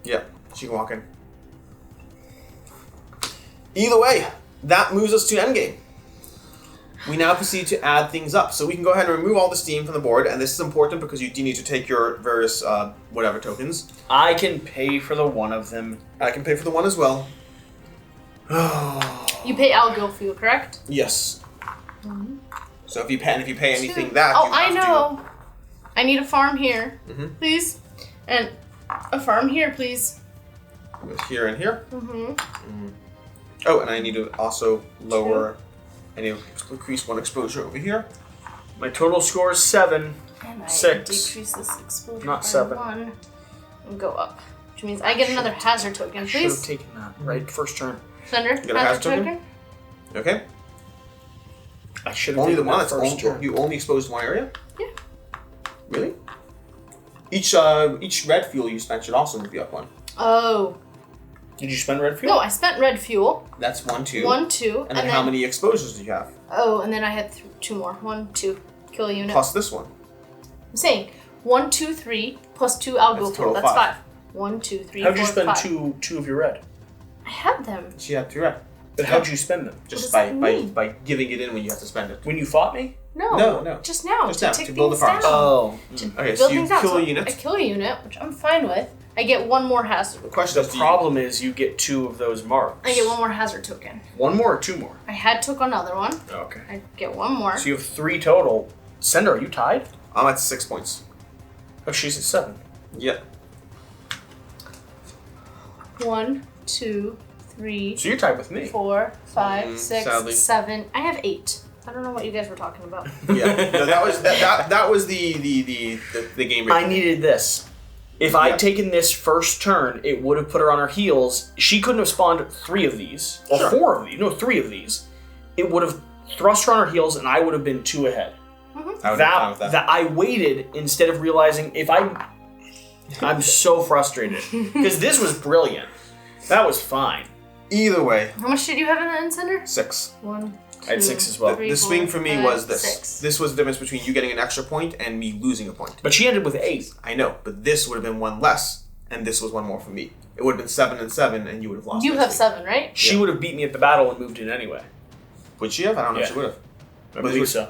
Yeah, she can walk in. Either way, that moves us to endgame. We now proceed to add things up. So we can go ahead and remove all the steam from the board, and this is important because you do need to take your various whatever tokens. I can pay for the one of them. I can pay for the one as well. You pay algo fuel, correct? Yes. Mm-hmm. So if you pay anything Two. that, Oh, you have I know. I need a farm here, Mhm. please, and a farm here, please. With here and here. Mm-hmm. Oh, and I need to also lower. I need to increase one exposure over here. My total score is 7. And I 6. decrease this exposure Not by 7. 1 and go up, which means I get another hazard token, Should have please. taken that right first turn. Thunder, get a hazard hazard token. Okay. I should have Only the taken one. that That's first only, turn. you only exposed one area. Yeah. Really? Each red fuel you spent should also move you up 1. Oh. Did you spend red fuel? No, I spent red fuel. That's 1, 2. 1, 2. And then how many exposures do you have? Oh, and then I had 2 more. 1, 2. Kill a unit. Plus this one. I'm saying 1, 2, 3 plus 2 algo That's fuel. total That's 5. 5. 1, 2, 3, How'd you 4, spend 5. two of your red? I had them. She had 2 red. But how'd you spend them? Just does that mean? by giving it in when you have to spend it. When you fought me? No. No. Just now. Just to now, tick to build things the farms. down. Oh. Okay, so Build you things out. kill a I unit. kill a unit, which I'm fine with. I get 1 more hazard. The question The is, problem is you get 2 of those marks. I get 1 more hazard token. 1 more or 2 more? I had took another one. Okay. I get 1 more. So you have 3 total. Sender, are you tied? I'm at 6 points. Oh, she's at 7. Yep. 1, 2, 3, So you're tied with me. 4, 5, 6, sadly. 7. I have 8. I don't know what you guys were talking about. Yeah, no, that was the game. I needed this. If I'd taken this first turn, it would have put her on her heels. She couldn't have spawned 3 of these. Or 4 of these. No, 3 of these. It would have thrust her on her heels, and I would have been 2 ahead. That I waited instead of realizing if I'm so frustrated. Because this was brilliant. That was fine. Either way. How much did you have in the end center? 6. 1, 2, I had 6 as well. The swing for me was this. 6. This was the difference between you getting an extra point and me losing a point. But she ended with 8. I know, but this would have been 1 less, and this was 1 more for me. It would have been 7 and 7, and you would have lost. You have 7, right? She would have beat me at the battle and moved in anyway. Would she have? I don't know if Yeah. she would have. I believe so.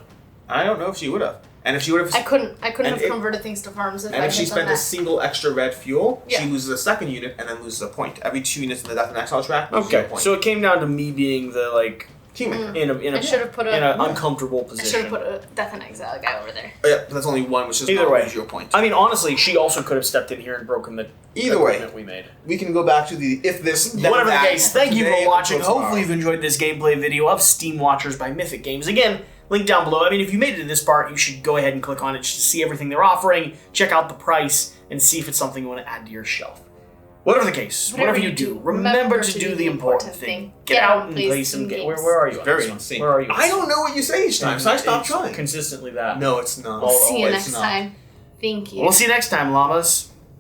I don't know if she would have. And if she would have, I couldn't have if- converted things to farms if I and if she had done spent a that. single extra red fuel, Yeah. she loses a second unit and then loses a point. Every 2 units in the Death and Exile track loses a Okay, point. so it came down to me being the, like, Kingmaker. in I should have put an a uncomfortable I should position. have put a Death and Exile guy over there. Oh, yeah, but that's only 1, which is Either not way. lose your point. I mean, honestly, she also could have stepped in here and broken the Either way. agreement we made. We can go back to the if this, then Whatever the that case, thank you today for watching. until tomorrow. Hopefully you've enjoyed this gameplay video of SteamWatchers by Mythic Games. Again, link down below. I mean, if you made it to this part, you should go ahead and click on it just to see everything they're offering, check out the price, and see if it's something you want to add to your shelf. Whatever the case, whatever you do, remember to do the important thing. Get out and play some games. Where are you? on Very this one? insane. Where are you? I don't know what you say each time, so I stopped It's trying. Consistently that. No, it's not. Oh, See you it's next not. time. Thank you. We'll see you next time, llamas.